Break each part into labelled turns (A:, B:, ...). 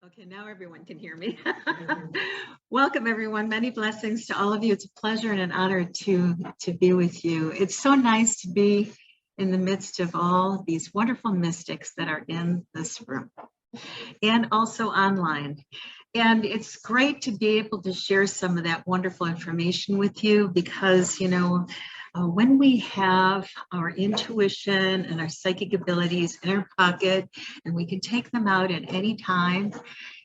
A: Okay, now everyone can hear me. Welcome, everyone. Many blessings to all of you. It's a pleasure and an honor to be with you. It's so nice to be in the midst of all these wonderful mystics that are in this room and also online. And it's great to be able to share some of that wonderful information with you because, when we have our intuition and our psychic abilities in our pocket and we can take them out at any time,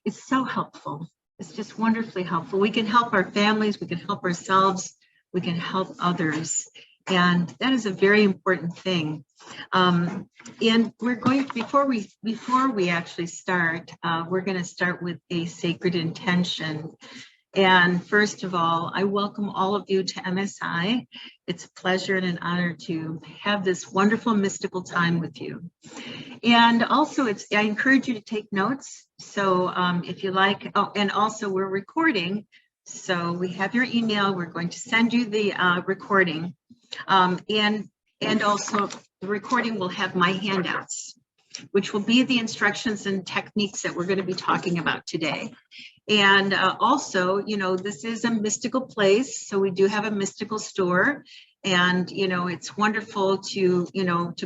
A: it's so helpful. It's just wonderfully helpful. We can help our families, we can help ourselves, we can help others. And that is a very important thing. And we're going, before we actually start, we're going to start with a sacred intention. And first of all, I welcome all of you to MSI. It's a pleasure and an honor to have this wonderful mystical time with you. And also, I encourage you to take notes. So if you like, and also we're recording. So we have your email. We're going to send you the recording. And also the recording will have my handouts, which will be the instructions and techniques that we're going to be talking about today. And also, this is a mystical place. So we do have a mystical store, and, it's wonderful to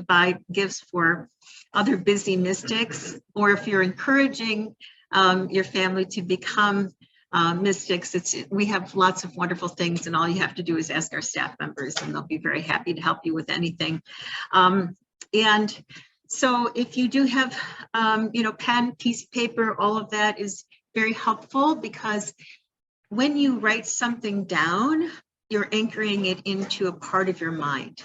A: buy gifts for other busy mystics, or if you're encouraging your family to become mystics, we have lots of wonderful things, and all you have to do is ask our staff members, and they'll be very happy to help you with anything. And so if you do have, pen, piece of paper, all of that is very helpful, because when you write something down, you're anchoring it into a part of your mind.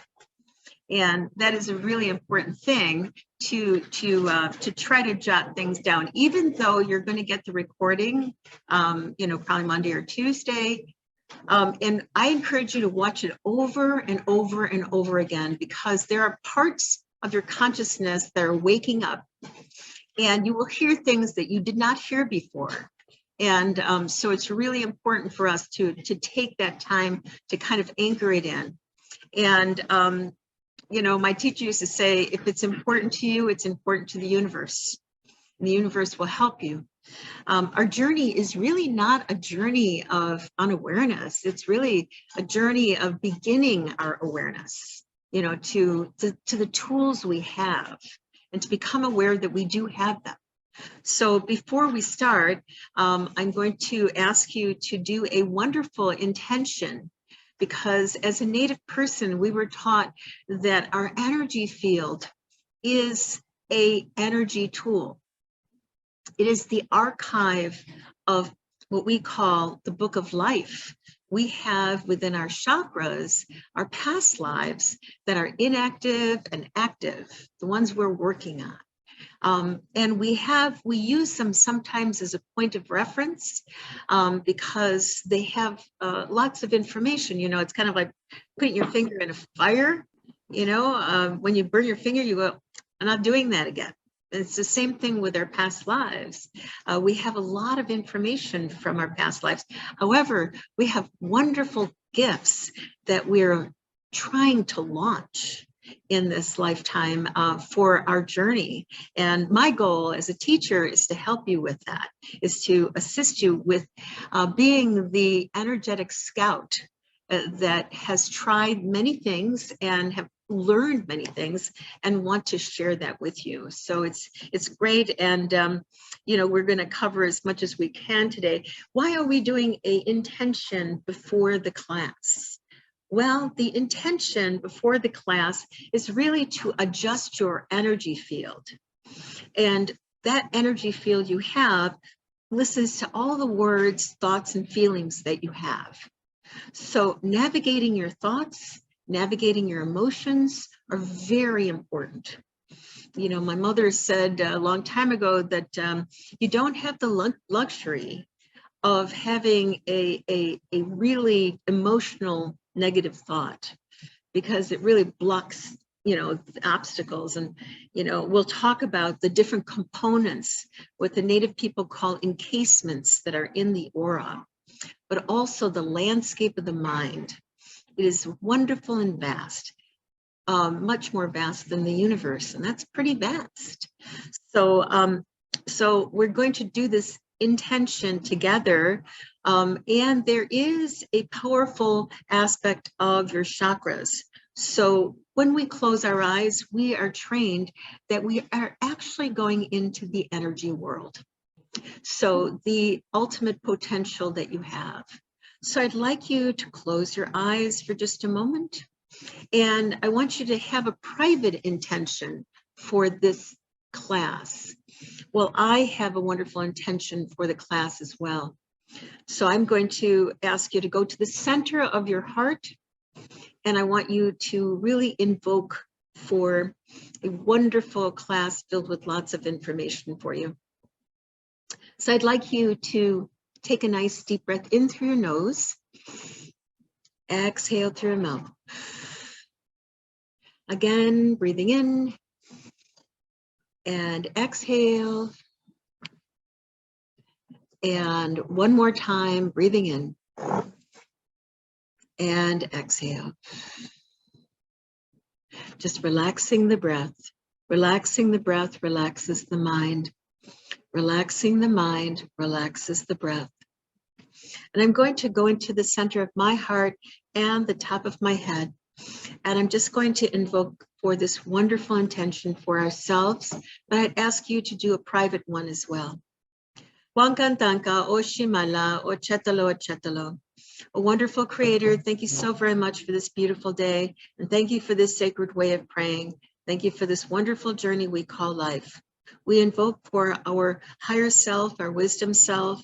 A: And that is a really important thing to try to jot things down, even though you're going to get the recording, probably Monday or Tuesday. And I encourage you to watch it over and over and over again, because there are parts of your consciousness that are waking up, and you will hear things that you did not hear before. And so it's really important for us to take that time to kind of anchor it in. And my teacher used to say, if it's important to you, it's important to the universe. And the universe will help you. Our journey is really not a journey of unawareness. It's really a journey of beginning our awareness, to the tools we have, and to become aware that we do have them. So before we start, I'm going to ask you to do a wonderful intention, because as a Native person, we were taught that our energy field is an energy tool. It is the archive of what we call the book of life. We have within our chakras, our past lives that are inactive and active, the ones we're working on. And we use them sometimes as a point of reference, because they have lots of information. It's kind of like putting your finger in a fire. When you burn your finger, you go, I'm not doing that again. It's the same thing with our past lives. We have a lot of information from our past lives. However, we have wonderful gifts that we're trying to launch in this lifetime for our journey. And my goal as a teacher is to help you with that, is to assist you with being the energetic scout that has tried many things and have learned many things and want to share that with you. So it's great. And, we're going to cover as much as we can today. Why are we doing an intention before the class? Well, the intention before the class is really to adjust your energy field. And that energy field you have listens to all the words, thoughts, and feelings that you have. So navigating your thoughts, navigating your emotions are very important. My mother said a long time ago that you don't have the luxury of having a really emotional negative thought, because it really blocks, the obstacles. And, we'll talk about the different components, what the Native people call encasements that are in the aura, but also the landscape of the mind. It is wonderful and vast, much more vast than the universe, and that's pretty vast. So So we're going to do this intention together. And there is a powerful aspect of your chakras. So when we close our eyes, we are trained that we are actually going into the energy world. So the ultimate potential that you have. So I'd like you to close your eyes for just a moment. And I want you to have a private intention for this class. Well, I have a wonderful intention for the class as well. So I'm going to ask you to go to the center of your heart, and I want you to really invoke for a wonderful class filled with lots of information for you. So I'd like you to take a nice deep breath in through your nose, exhale through your mouth. Again, breathing in and exhale. And one more time, breathing in and exhale. Just relaxing the breath. Relaxing the breath relaxes the mind. Relaxing the mind relaxes the breath. And I'm going to go into the center of my heart and the top of my head. And I'm just going to invoke for this wonderful intention for ourselves, but I'd ask you to do a private one as well. Wankantanka, Oshimala, Ochetalo, Ochetalo. A wonderful creator, thank you so very much for this beautiful day. And thank you for this sacred way of praying. Thank you for this wonderful journey we call life. We invoke for our higher self, our wisdom self,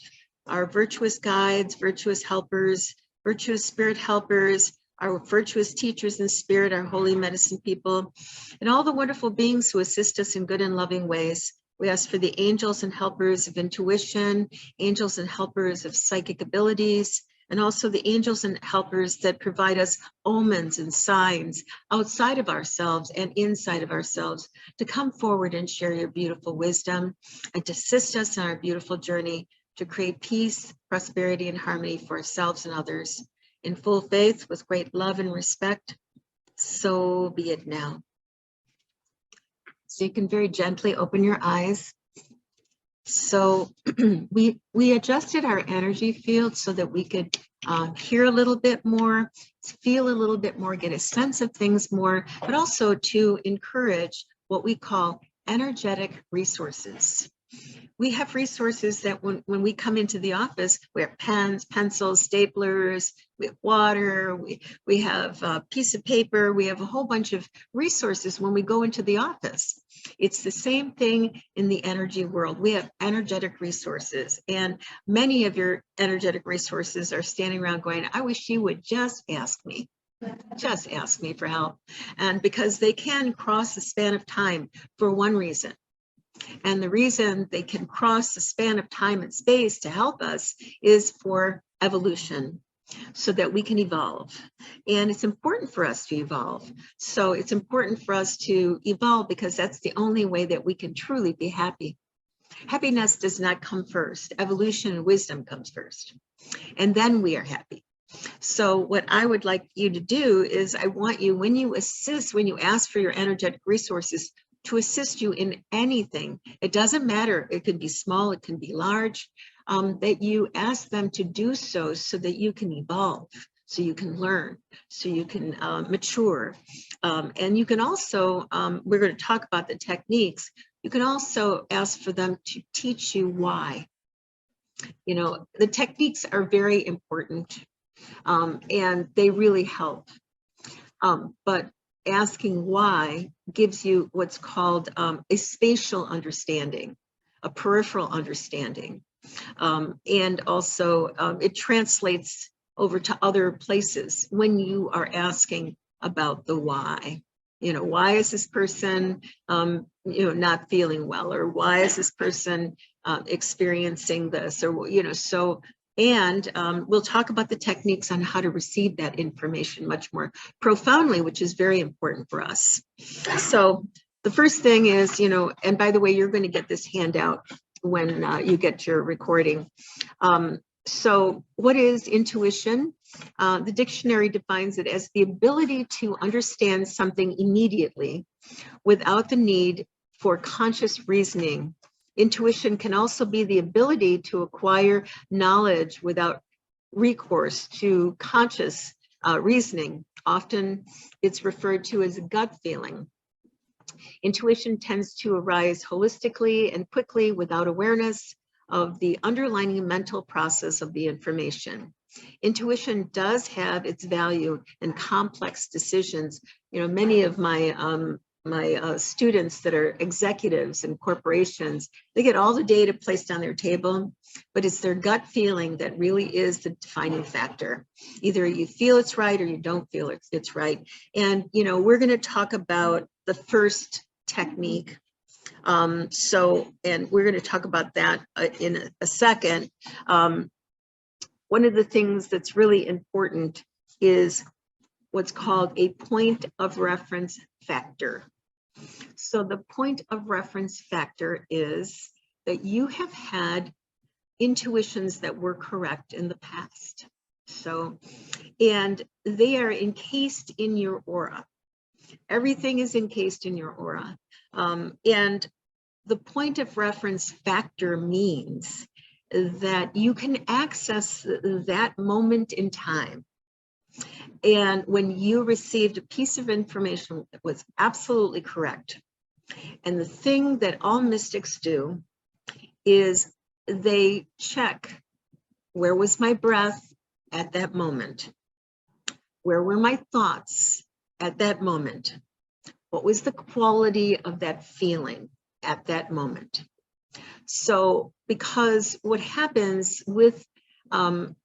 A: our virtuous guides, virtuous helpers, virtuous spirit helpers, our virtuous teachers in spirit, our holy medicine people, and all the wonderful beings who assist us in good and loving ways. We ask for the angels and helpers of intuition, angels and helpers of psychic abilities, and also the angels and helpers that provide us omens and signs outside of ourselves and inside of ourselves to come forward and share your beautiful wisdom and to assist us in our beautiful journey to create peace, prosperity, and harmony for ourselves and others. In full faith, with great love and respect, so be it now. So you can very gently open your eyes. So we adjusted our energy field so that we could hear a little bit more, feel a little bit more, get a sense of things more, but also to encourage what we call energetic resources. We have resources that when we come into the office, we have pens, pencils, staplers, we have water, we have a piece of paper, we have a whole bunch of resources when we go into the office. It's the same thing in the energy world. We have energetic resources, and many of your energetic resources are standing around going, I wish you would just ask me for help. And because they can cross the span of time for one reason. And the reason they can cross the span of time and space to help us is for evolution, so that we can evolve. And it's important for us to evolve. So it's important for us to evolve because that's the only way that we can truly be happy. Happiness does not come first. Evolution and wisdom comes first. And then we are happy. So what I would like you to do is I want you, when you ask for your energetic resources, to assist you in anything. It doesn't matter. It could be small, it can be large, that you ask them to do so that you can evolve, so you can learn, so you can mature. And you can also, we're going to talk about the techniques. You can also ask for them to teach you why. You know, the techniques are very important and they really help. But asking why gives you what's called a spatial understanding, a peripheral understanding. And also it translates over to other places when you are asking about the why. You know, why is this person, not feeling well, or why is this person experiencing this, or, so. And we'll talk about the techniques on how to receive that information much more profoundly, which is very important for us. So the first thing is, and by the way, you're going to get this handout when you get your recording. So what is intuition? The dictionary defines it as the ability to understand something immediately without the need for conscious reasoning Intuition can also be the ability to acquire knowledge without recourse to conscious reasoning. Often it's referred to as a gut feeling. Intuition tends to arise holistically and quickly without awareness of the underlying mental process of the information. Intuition does have its value in complex decisions. You know, many of my students that are executives in corporations, they get all the data placed on their table, but it's their gut feeling that really is the defining factor. Either you feel it's right or you don't feel it's right. And, you know, we're going to talk about the first technique. And we're going to talk about that in a second. One of the things that's really important is what's called a point of reference factor. So the point of reference factor is that you have had intuitions that were correct in the past. So, and they are encased in your aura. Everything is encased in your aura. And the point of reference factor means that you can access that moment in time. And when you received a piece of information that was absolutely correct, and the thing that all mystics do is they check, where was my breath at that moment? Where were my thoughts at that moment? What was the quality of that feeling at that moment? So, because what happens with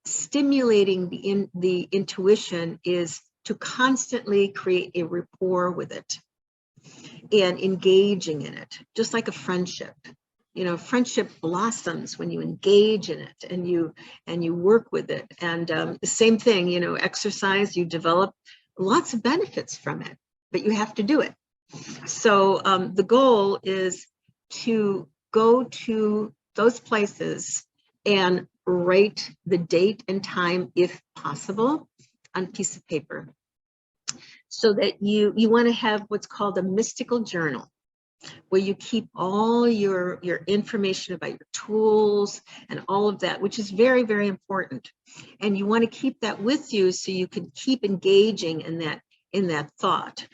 A: stimulating the intuition is to constantly create a rapport with it and engaging in it, just like a friendship. You know, friendship blossoms when you engage in it and you work with it. And the same thing, you know, exercise, you develop lots of benefits from it, but you have to do it. So the goal is to go to those places and write the date and time, if possible, on a piece of paper. So that you want to have what's called a mystical journal, where you keep all your information about your tools and all of that, which is very, very important. And you want to keep that with you so you can keep engaging in that thought.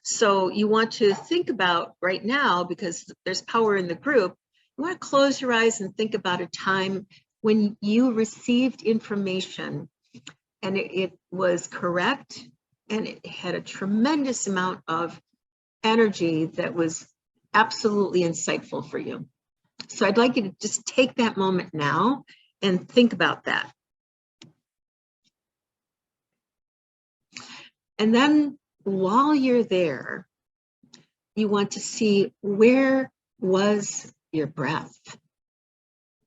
A: So you want to think about right now, because there's power in the group, you want to close your eyes and think about a time when you received information and it was correct and it had a tremendous amount of energy that was absolutely insightful for you. So I'd like you to just take that moment now and think about that. And then while you're there, you want to see, where was your breath?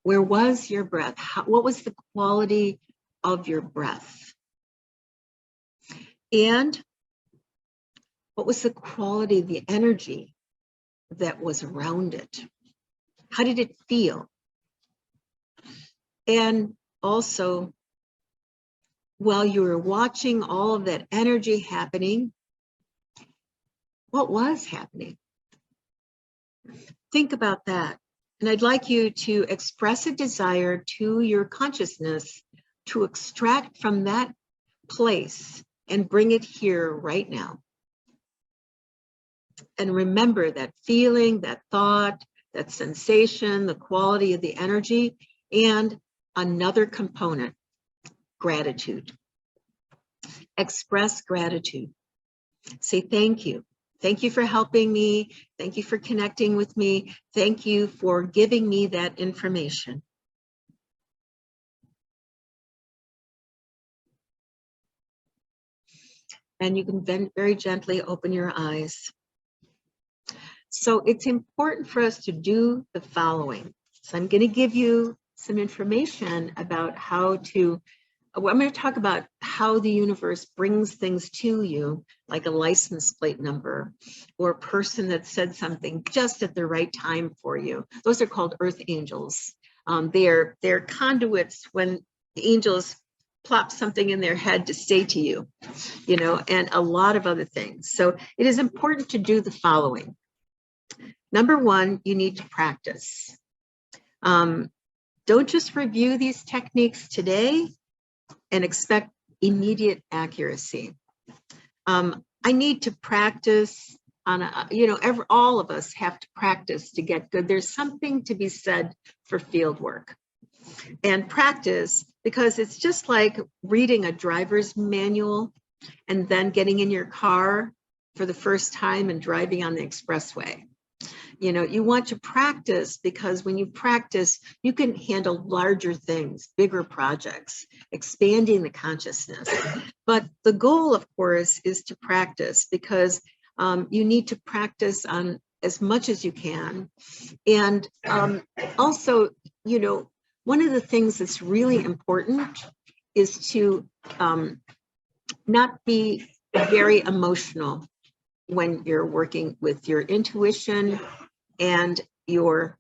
A: Where was your breath? What was the quality of your breath? And what was the quality of the energy that was around it? How did it feel? And also, while you were watching all of that energy happening, what was happening? Think about that. And I'd like you to express a desire to your consciousness to extract from that place and bring it here right now. And remember that feeling, that thought, that sensation, the quality of the energy, and another component, gratitude. Express gratitude. Say thank you. Thank you for helping me. Thank you for connecting with me. Thank you for giving me that information. And you can then very gently open your eyes. So it's important for us to do the following. So I'm going to give you some information about how to, I'm going to talk about how the universe brings things to you, like a license plate number or a person that said something just at the right time for you. Those are called earth angels. They're conduits when the angels plop something in their head to say to you, you know, and a lot of other things. So it is important to do the following. Number one, you need to practice. Don't just review these techniques today and expect immediate accuracy. I need to practice on all of us have to practice to get good. There's something to be said for field work and practice, because it's just like reading a driver's manual and then getting in your car for the first time and driving on the expressway. You want to practice, because when you practice, you can handle larger things, bigger projects, expanding the consciousness. But the goal, of course, is to practice, because you need to practice on as much as you can. And also, one of the things that's really important is to not be very emotional when you're working with your intuition and your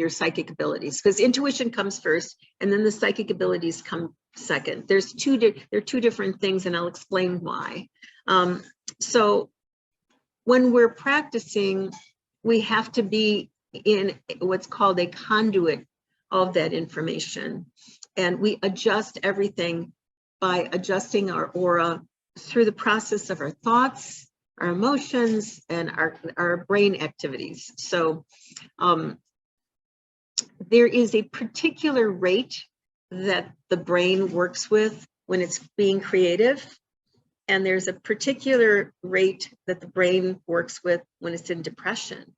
A: psychic abilities, because intuition comes first and then the psychic abilities come second. They're two different things, and I'll explain why. So when we're practicing, we have to be in what's called a conduit of that information, and we adjust everything by adjusting our aura through the process of our thoughts, our emotions, and our brain activities. So there is a particular rate that the brain works with when it's being creative, and there's a particular rate that the brain works with when it's in depression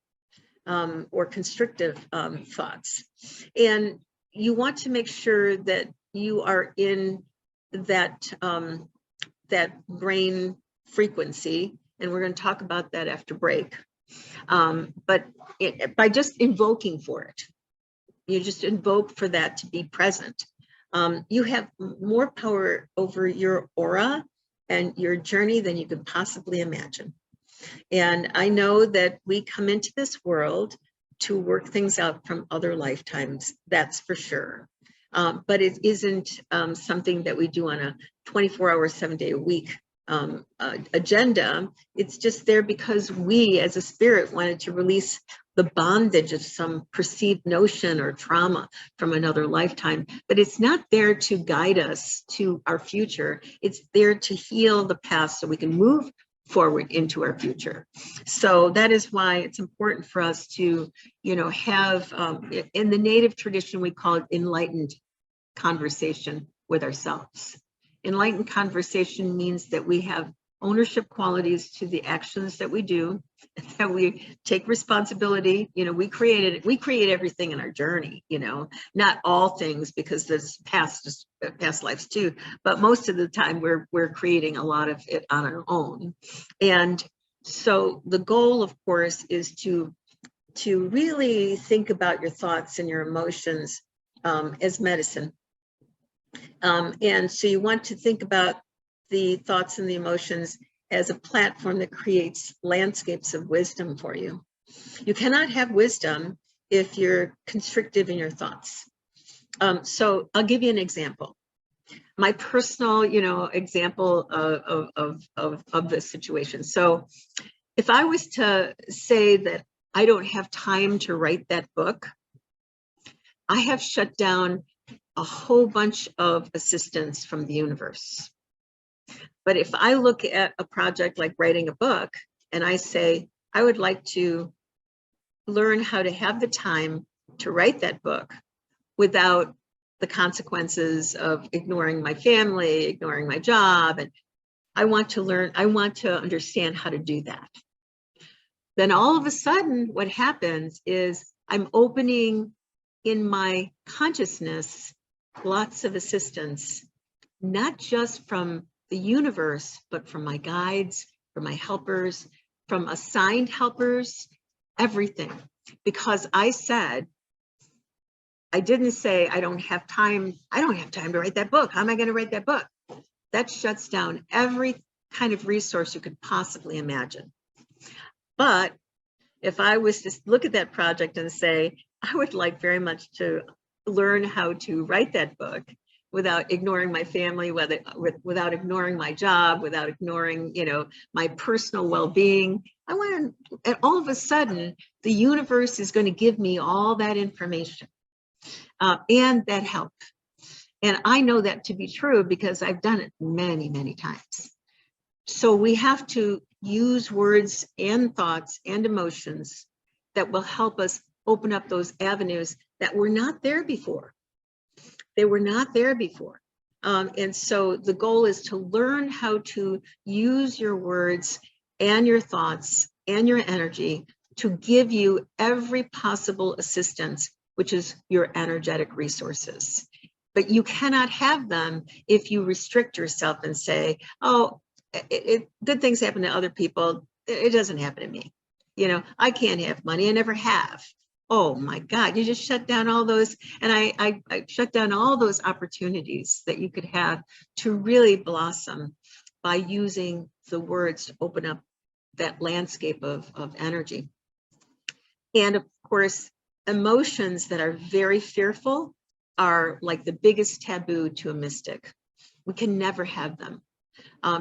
A: or constrictive thoughts. And you want to make sure that you are in that brain frequency, and we're going to talk about that after break. But by just invoking for it, you just invoke for that to be present. You have more power over your aura and your journey than you could possibly imagine. And I know that we come into this world to work things out from other lifetimes, that's for sure. But it isn't something that we do on a 24-hour, 7-day-a-week agenda. It's just there because we as a spirit wanted to release the bondage of some perceived notion or trauma from another lifetime. But it's not there to guide us to our future. It's there to heal the past so we can move forward into our future. So that is why it's important for us to, have, in the native tradition, we call it enlightened conversation with ourselves. Enlightened conversation means that we have ownership qualities to the actions that we do, that we take responsibility. We create everything in our journey, not all things, because there's past lives too, but most of the time we're creating a lot of it on our own. And so the goal, of course, is to really think about your thoughts and your emotions as medicine. And so you want to think about the thoughts and the emotions as a platform that creates landscapes of wisdom for you. You cannot have wisdom if you're constrictive in your thoughts. So I'll give you an example. My personal, example of this situation. So if I was to say that I don't have time to write that book, I have shut down a whole bunch of assistance from the universe. But if I look at a project like writing a book and I say, I would like to learn how to have the time to write that book without the consequences of ignoring my family, ignoring my job, and I want to understand how to do that. Then all of a sudden, what happens is I'm opening in my consciousness lots of assistance, not just from the universe, but from my guides, from my helpers, from assigned helpers, everything. Because I didn't say I don't have time to write that book. How am I going to write that book? That shuts down every kind of resource you could possibly imagine. But if I was to look at that project and say, I would like very much to learn how to write that book, without ignoring my family, without ignoring my job, without ignoring, my personal well-being. I want to, and all of a sudden, the universe is going to give me all that information and that help. And I know that to be true because I've done it many, many times. So we have to use words and thoughts and emotions that will help us open up those avenues that were not there before. They were not there before. And so the goal is to learn how to use your words and your thoughts and your energy to give you every possible assistance, which is your energetic resources. But you cannot have them if you restrict yourself and say, oh, good things happen to other people. It doesn't happen to me. I can't have money. I never have. Oh my God, you just shut down all those. And I shut down all those opportunities that you could have to really blossom by using the words to open up that landscape of energy. And of course, emotions that are very fearful are like the biggest taboo to a mystic. We can never have them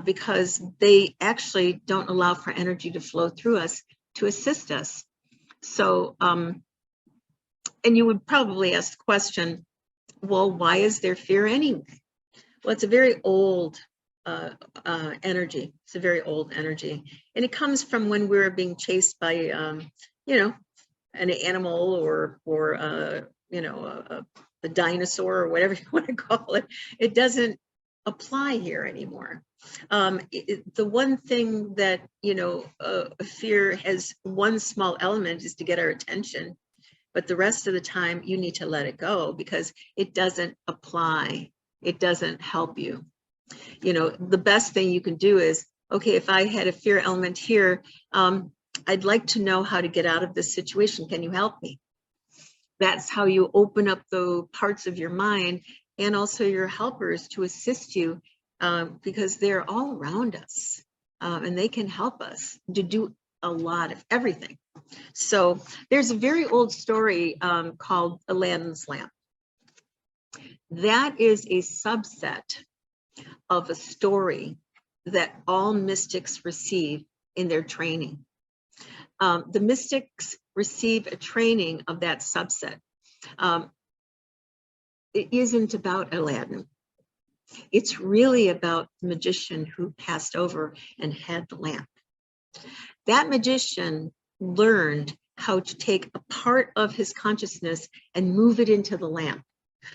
A: because they actually don't allow for energy to flow through us to assist us. So, and you would probably ask the question, well, why is there fear anyway? Well, it's a very old energy. It's a very old energy. And it comes from when we were being chased by, an animal or a dinosaur or whatever you want to call it. It doesn't apply here anymore. The one thing that, fear has one small element is to get our attention. But the rest of the time, you need to let it go because it doesn't apply. It doesn't help you. The best thing you can do is, okay, if I had a fear element here, I'd like to know how to get out of this situation. Can you help me? That's how you open up the parts of your mind and also your helpers to assist you because they're all around us and they can help us to do a lot of everything. So there's a very old story called Aladdin's Lamp. That is a subset of a story that all mystics receive in their training. The mystics receive a training of that subset. It isn't about Aladdin. It's really about the magician who passed over and had the lamp. That magician learned how to take a part of his consciousness and move it into the lamp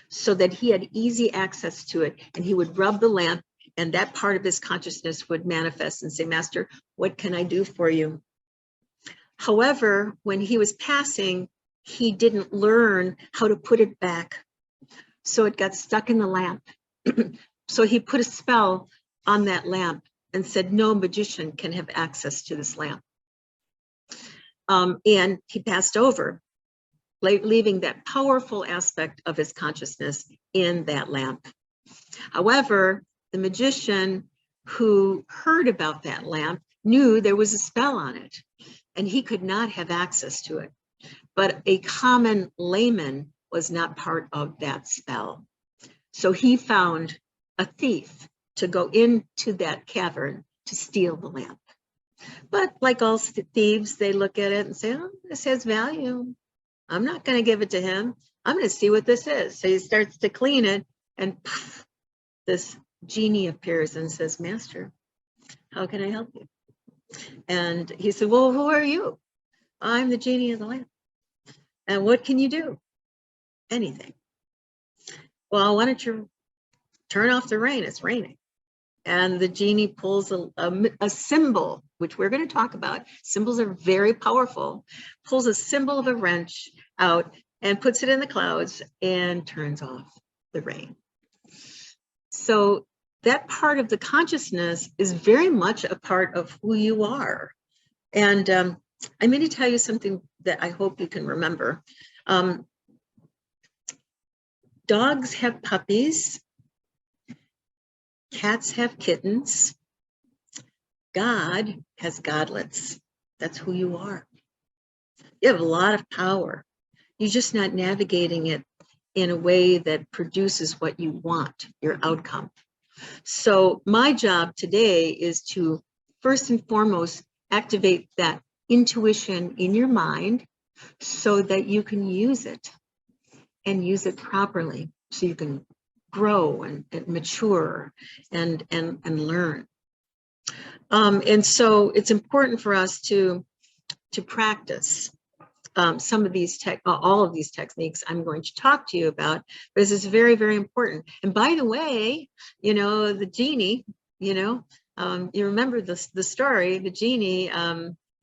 A: so that he had easy access to it, and he would rub the lamp and that part of his consciousness would manifest and say, Master, what can I do for you? However, when he was passing, he didn't learn how to put it back. So it got stuck in the lamp. So he put a spell on that lamp and said, no magician can have access to this lamp. And he passed over, leaving that powerful aspect of his consciousness in that lamp. However, the magician who heard about that lamp knew there was a spell on it, and he could not have access to it. But a common layman was not part of that spell. So he found a thief to go into that cavern to steal the lamp. But like all thieves, they look at it and say, oh, this has value. I'm not going to give it to him. I'm going to see what this is. So he starts to clean it, and poof, this genie appears and says, Master, how can I help you? And he said, well, who are you? I'm the genie of the lamp. And what can you do? Anything. Well, why don't you turn off the rain? It's raining. And the genie pulls a symbol, which we're going to talk about. Symbols are very powerful. Pulls a symbol of a wrench out and puts it in the clouds and turns off the rain. So that part of the consciousness is very much a part of who you are. And I'm going to tell you something that I hope you can remember. Dogs have puppies. Cats have kittens. God has godlets. That's who you are. You have a lot of power. You're just not navigating it in a way that produces what you want, your outcome. So my job today is to first and foremost activate that intuition in your mind so that you can use it and use it properly, so you can grow and mature and learn. And so it's important for us to practice some of these all of these techniques I'm going to talk to you about, because it's very, very important. And by the way, you know, the genie, you know, you remember the story, the genie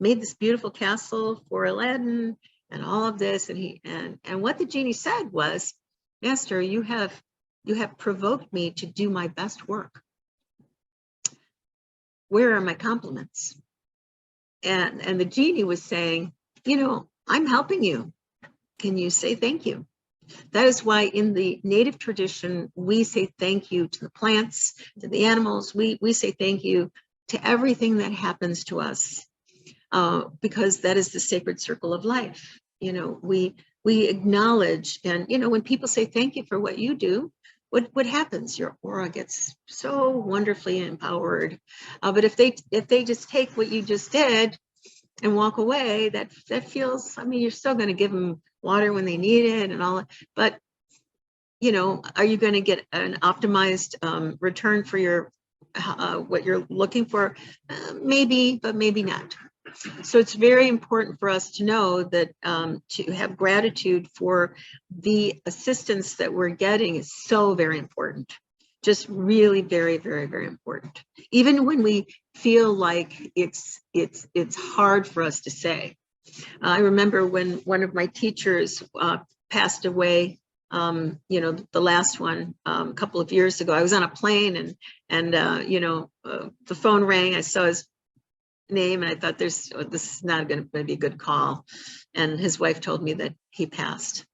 A: made this beautiful castle for Aladdin and all of this. And what the genie said was, Master, you have provoked me to do my best work. Where are my compliments? And the genie was saying, you know, I'm helping you. Can you say thank you? That is why in the native tradition, we say thank you to the plants, to the animals. We say thank you to everything that happens to us, because that is the sacred circle of life. You know, we acknowledge, and, you know, when people say thank you for what you do, what happens? Your aura gets so wonderfully empowered. But if they just take what you just did and walk away, that feels, I mean, you're still going to give them water when they need it and all, but, you know, are you going to get an optimized return for your what you're looking for? Maybe, but maybe not. So it's very important for us to know that to have gratitude for the assistance that we're getting is so very important. Just really very, very, very important. Even when we feel like it's hard for us to say. I remember when one of my teachers passed away, you know, the last one a couple of years ago. I was on a plane and you know, the phone rang. I saw his name and I thought, this is not going to be a good call. And his wife told me that he passed.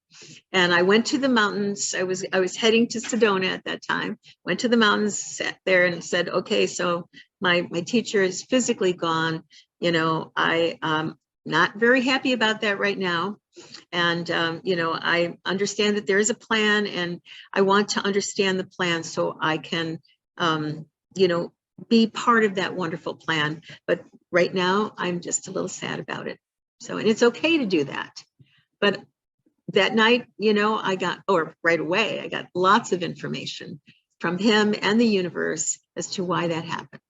A: And I went to the mountains. I was heading to Sedona at that time. Went to the mountains, sat there, and said, "Okay, so my teacher is physically gone. You know, I'm not very happy about that right now. And you know, I understand that there is a plan, and I want to understand the plan so I can, you know, be part of that wonderful plan. But right now, I'm just a little sad about it. So, and it's okay to do that. But that night, you know, right away, I got lots of information from him and the universe as to why that happened.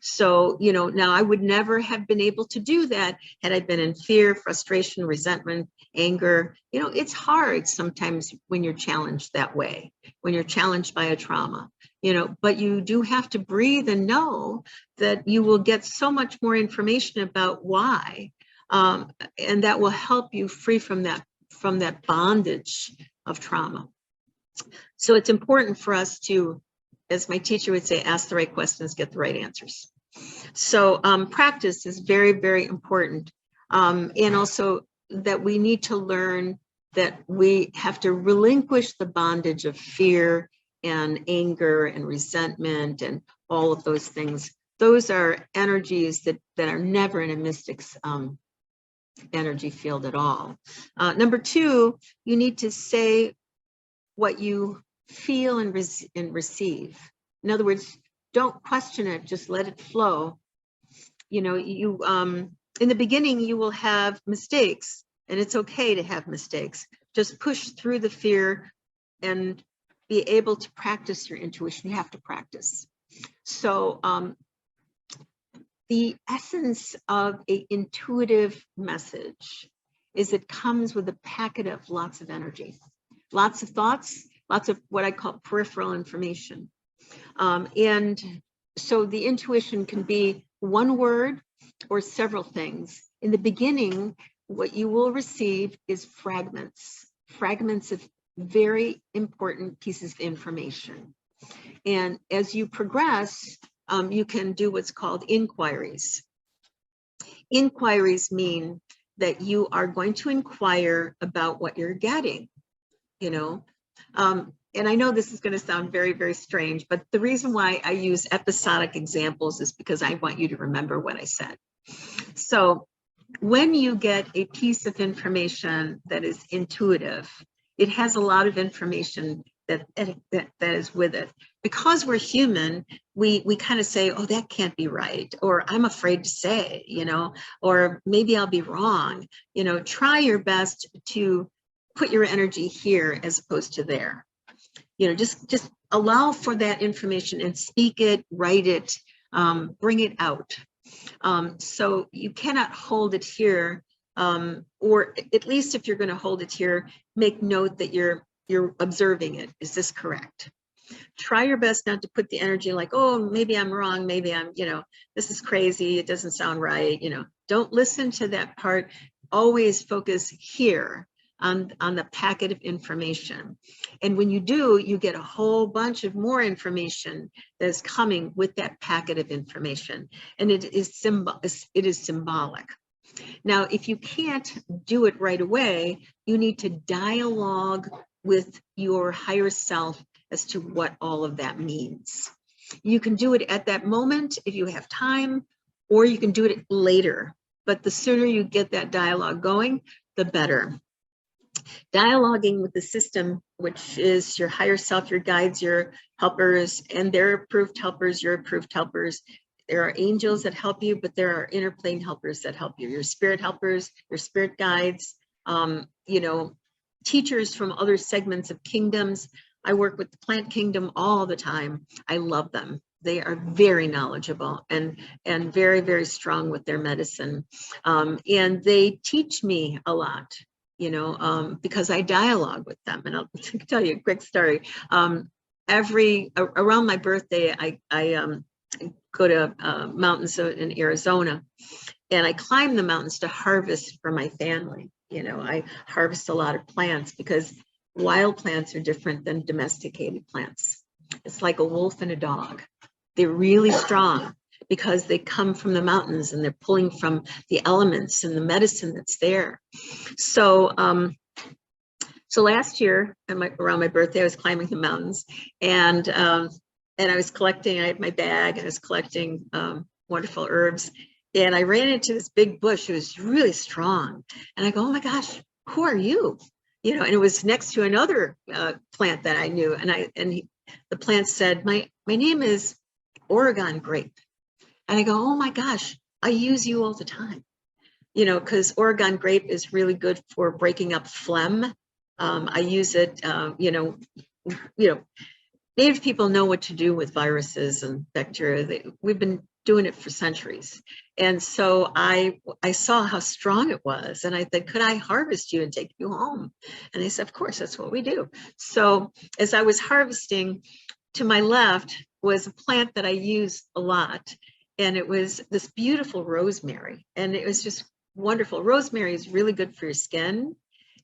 A: So, you know, now I would never have been able to do that had I been in fear, frustration, resentment, anger. You know, it's hard sometimes when you're challenged that way, when you're challenged by a trauma, you know, but you do have to breathe and know that you will get so much more information about why, and that will help you free from that bondage of trauma. So it's important for us to, as my teacher would say, ask the right questions, get the right answers. So practice is very, very important. And also that we need to learn that we have to relinquish the bondage of fear and anger and resentment and all of those things. Those are energies that are never in a mystic's energy field at all. Number two, you need to say what you feel and receive. In other words, don't question it, just let it flow. You know, you in the beginning, you will have mistakes, and it's okay to have mistakes. Just push through the fear and be able to practice your intuition. You have to practice. So the essence of an intuitive message is it comes with a packet of lots of energy, lots of thoughts, lots of what I call peripheral information. And so the intuition can be one word or several things. In the beginning, what you will receive is fragments of very important pieces of information. And as you progress, you can do what's called inquiries. Inquiries mean that you are going to inquire about what you're getting, you know. And I know this is going to sound very, very strange, but the reason why I use episodic examples is because I want you to remember what I said. So when you get a piece of information that is intuitive, it has a lot of information that is with it. Because we're human, we kind of say, oh, that can't be right, or I'm afraid to say, or maybe I'll be wrong. Try your best to put your energy here as opposed to there. Just allow for that information and speak it, write it, bring it out. So you cannot hold it here, or at least if you're going to hold it here, make note that you're observing it. Is this correct? Try your best not to put the energy like, oh, maybe I'm wrong, maybe I'm, this is crazy, it doesn't sound right. Don't listen to that part. Always focus here on the packet of information. And when you do, you get a whole bunch of more information that is coming with that packet of information. And it is symbolic. Now, if you can't do it right away, you need to dialogue with your higher self as to what all of that means. You can do it at that moment if you have time, or you can do it later. But the sooner you get that dialogue going, the better. Dialoguing with the system, which is your higher self, your guides, your helpers, and their approved helpers, your approved helpers. There are angels that help you, but there are inner plane helpers that help you. Your spirit helpers, your spirit guides, teachers from other segments of kingdoms. I work with the plant kingdom all the time. I love them. They are very knowledgeable and very, very strong with their medicine. And they teach me a lot, because I dialogue with them. And I'll tell you a quick story. Around my birthday, I go to mountains in Arizona, and I climb the mountains to harvest for my family. I harvest a lot of plants because wild plants are different than domesticated plants. It's like a wolf and a dog. They're really strong because they come from the mountains and they're pulling from the elements and the medicine that's there. So, so last year, around my birthday, I was climbing the mountains, and I was collecting. I had my bag, and I was collecting wonderful herbs. And I ran into this big bush. It was really strong, and I go, "Oh my gosh, who are you?" And it was next to another plant that I knew, and the plant said, "My name is Oregon grape." And I go, "Oh my gosh, I use you all the time." Because Oregon grape is really good for breaking up phlegm. I use it, Native people know what to do with viruses and bacteria. We've been doing it for centuries. And so I saw how strong it was. And I said, could I harvest you and take you home? And they said, of course, that's what we do. So as I was harvesting, to my left was a plant that I use a lot. And it was this beautiful rosemary. And it was just wonderful. Rosemary is really good for your skin.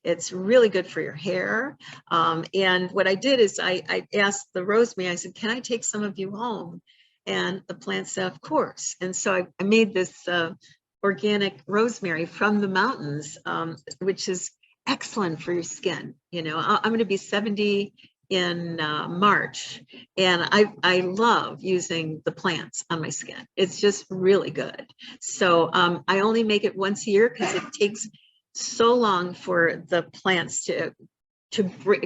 A: It's really good for your hair. And what I did is I asked the rosemary, I said, can I take some of you home? And the plant said, of course. And so I made this organic rosemary from the mountains, which is excellent for your skin. I'm going to be 70 in March, and I love using the plants on my skin. It's just really good. So I only make it once a year because it takes so long for the plants to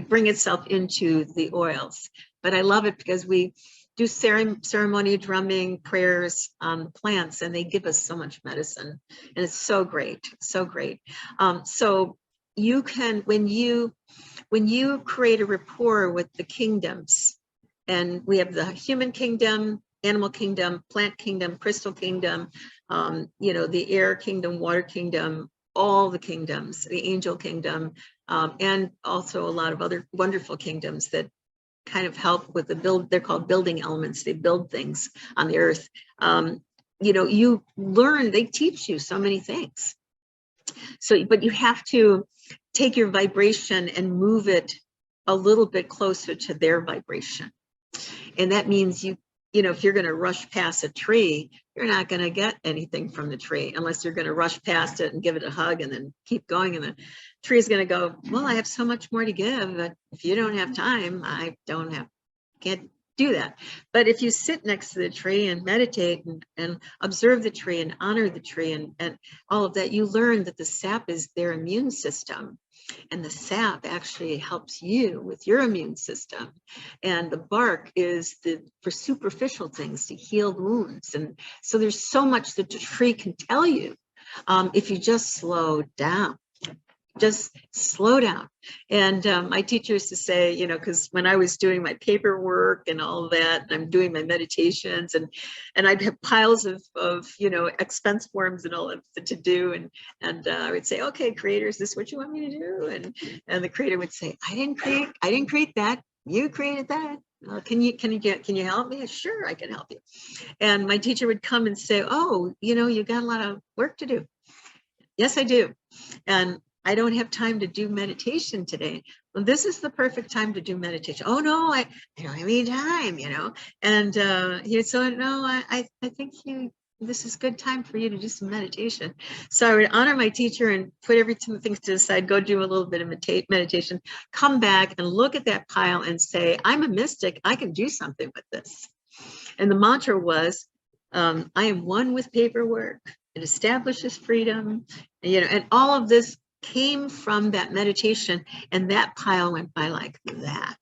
A: bring itself into the oils. But I love it because we do ceremony, drumming, prayers on the plants, and they give us so much medicine, and it's so great, so great. So you can, when you create a rapport with the kingdoms, and we have the human kingdom, animal kingdom, plant kingdom, crystal kingdom, the air kingdom, water kingdom, all the kingdoms, the angel kingdom, and also a lot of other wonderful kingdoms that kind of help with the build. They're called building elements. They build things on the earth. You learn, they teach you so many things. So, but you have to take your vibration and move it a little bit closer to their vibration. And that means if you're going to rush past a tree, you're not going to get anything from the tree unless you're going to rush past it and give it a hug and then keep going. And the tree is going to go, well, I have so much more to give, but if you don't have time, can't do that. But if you sit next to the tree and meditate and observe the tree and honor the tree and all of that, you learn that the sap is their immune system. And the sap actually helps you with your immune system. And the bark is for superficial things, to heal wounds. And so there's so much that the tree can tell you if you just slow down. Just slow down. And my teacher used to say, you know, because when I was doing my paperwork and all of that, and I'm doing my meditations, and I'd have piles of you know, expense forms and all of to do, and I would say, okay, creator, is this what you want me to do? And the creator would say, I didn't create that. You created that. Can you help me? Sure, I can help you. And my teacher would come and say, oh, you know, you got a lot of work to do. Yes, I do. And I don't have time to do meditation today. Well, this is the perfect time to do meditation. Oh no, I don't have any time, you know. And he would say, no, I think this is good time for you to do some meditation. So I would honor my teacher and put everything to the side, go do a little bit of meditation, come back and look at that pile and say, I'm a mystic, I can do something with this. And the mantra was, I am one with paperwork. It establishes freedom, you know, and all of this came from that meditation, and that pile went by like that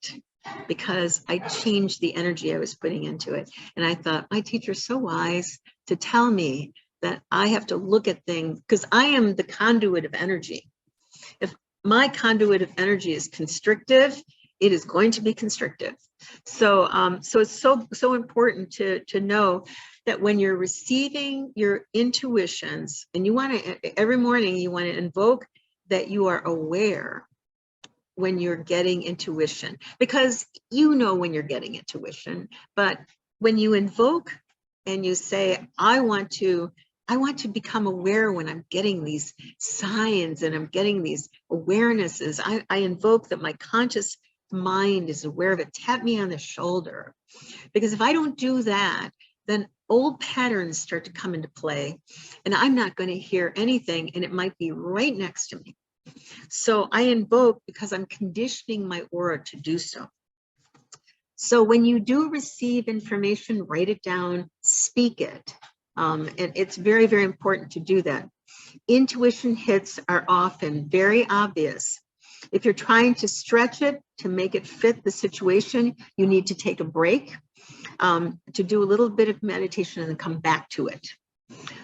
A: because I changed the energy I was putting into it. And I thought, my teacher's so wise to tell me that I have to look at things, because I am the conduit of energy. If my conduit of energy is constrictive, it is going to be constrictive. So so it's so important to know that when you're receiving your intuitions, and you want to, every morning you want to invoke that you are aware when you're getting intuition, because you know when you're getting intuition. But when you invoke and you say, I want to become aware when I'm getting these signs and I'm getting these awarenesses, I invoke that my conscious mind is aware of it. Tap me on the shoulder. Because if I don't do that, then old patterns start to come into play, and I'm not going to hear anything, and it might be right next to me. So I invoke because I'm conditioning my aura to do so. So when you do receive information, write it down, speak it. And it's very, very important to do that. Intuition hits are often very obvious. If you're trying to stretch it to make it fit the situation, you need to take a break, to do a little bit of meditation and then come back to it.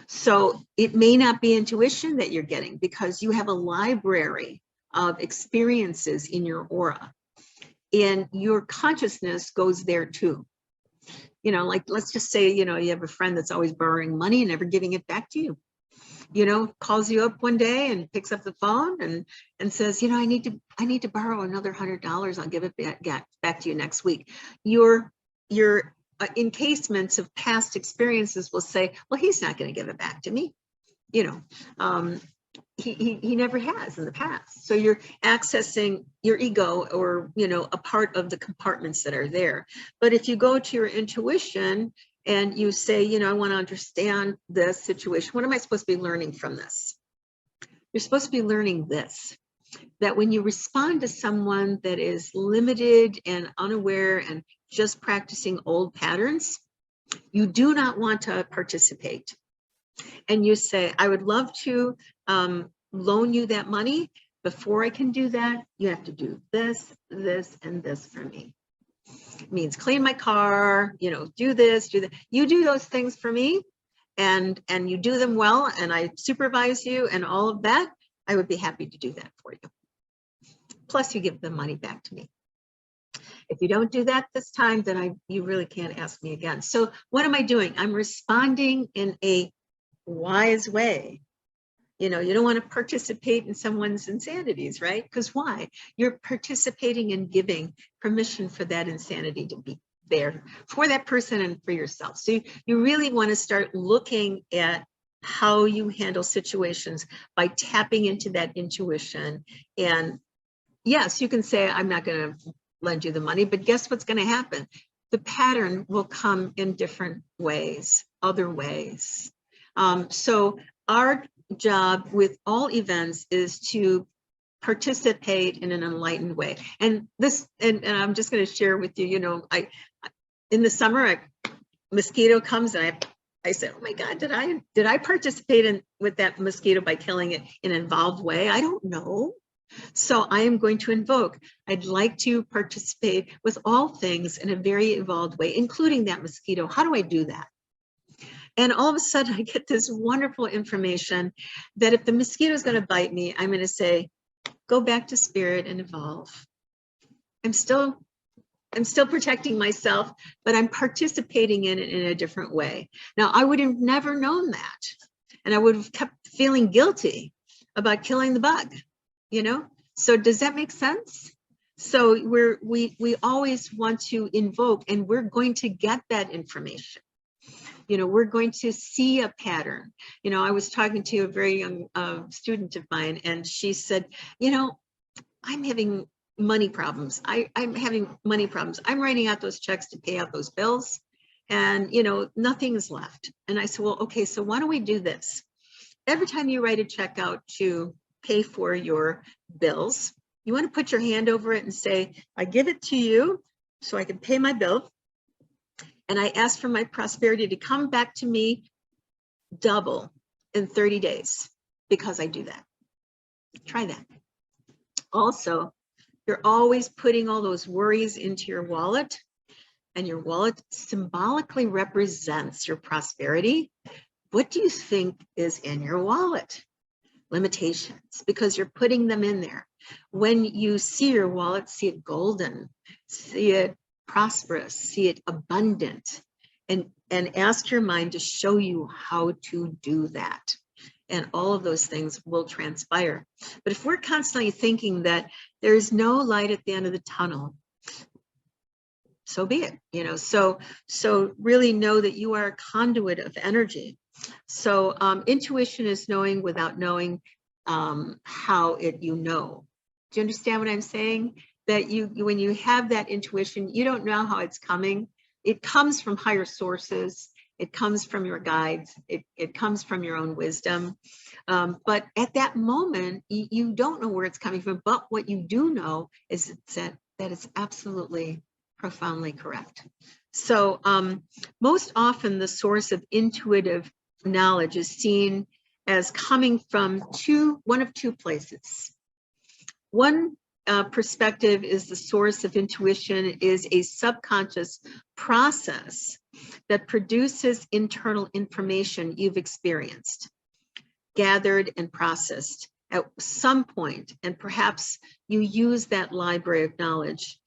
A: So it may not be intuition that you're getting because you have a library of experiences in your aura, and your consciousness goes there too. You know, like, let's just say, you know, you have a friend that's always borrowing money and never giving it back to you. You know, calls you up one day and picks up the phone and says, you know, I need to borrow another $100. I'll give it back to you next week. Your encasements of past experiences will say, well, he's not going to give it back to me. You know, he never has in the past. So you're accessing your ego, or, you know, a part of the compartments that are there. But if you go to your intuition and you say, you know, I want to understand this situation, what am I supposed to be learning from this? You're supposed to be learning this, that when you respond to someone that is limited and unaware and just practicing old patterns, you do not want to participate. And you say, I would love to loan you that money. Before I can do that, you have to do this, this, and this for me. It means clean my car, you know, do this, do that. You do those things for me, and you do them well, and I supervise you and all of that. I would be happy to do that for you. Plus you give the money back to me. If you don't do that this time, then you really can't ask me again. So what am I doing? I'm responding in a wise way. You know, you don't want to participate in someone's insanities, right? Because why? You're participating in giving permission for that insanity to be there for that person and for yourself. So you really want to start looking at how you handle situations by tapping into that intuition. And yes, you can say, I'm not going to lend you the money, but guess what's going to happen? The pattern will come in different ways, other ways. So our job with all events is to participate in an enlightened way. And this, and I'm just going to share with you, you know, in the summer, a mosquito comes and I said, oh my God, did I participate with that mosquito by killing it in an involved way? I don't know. So I am going to invoke. I'd like to participate with all things in a very evolved way, including that mosquito. How do I do that? And all of a sudden I get this wonderful information that if the mosquito is going to bite me, I'm going to say, go back to spirit and evolve. I'm still protecting myself, but I'm participating in it in a different way. Now, I would have never known that. And I would have kept feeling guilty about killing the bug, you know? So does that make sense? So we always want to invoke, and we're going to get that information. You know, we're going to see a pattern. You know, I was talking to a very young student of mine, and she said, you know, I'm having money problems. I'm having money problems. I'm writing out those checks to pay out those bills, and, you know, nothing's left. And I said, well, okay, so why don't we do this? Every time you write a check out to pay for your bills, you want to put your hand over it and say, I give it to you so I can pay my bill. And I ask for my prosperity to come back to me double in 30 days because I do that. Try that. Also, you're always putting all those worries into your wallet, and your wallet symbolically represents your prosperity. What do you think is in your wallet? Limitations, because you're putting them in there. When you see your wallet, see it golden, see it prosperous, see it abundant, and ask your mind to show you how to do that. And all of those things will transpire. But if we're constantly thinking that there's no light at the end of the tunnel, so be it, you know. So really know that you are a conduit of energy. So intuition is knowing without knowing how you know. Do you understand what I'm saying? That when you have that intuition, you don't know how it's coming. It comes from higher sources. It comes from your guides. It comes from your own wisdom. But at that moment, you don't know where it's coming from. But what you do know is that it's absolutely profoundly correct. So most often the source of intuitive knowledge is seen as coming from one of two places. One perspective is the source of intuition is a subconscious process that produces internal information you've experienced, gathered and processed at some point, and perhaps you use that library of knowledge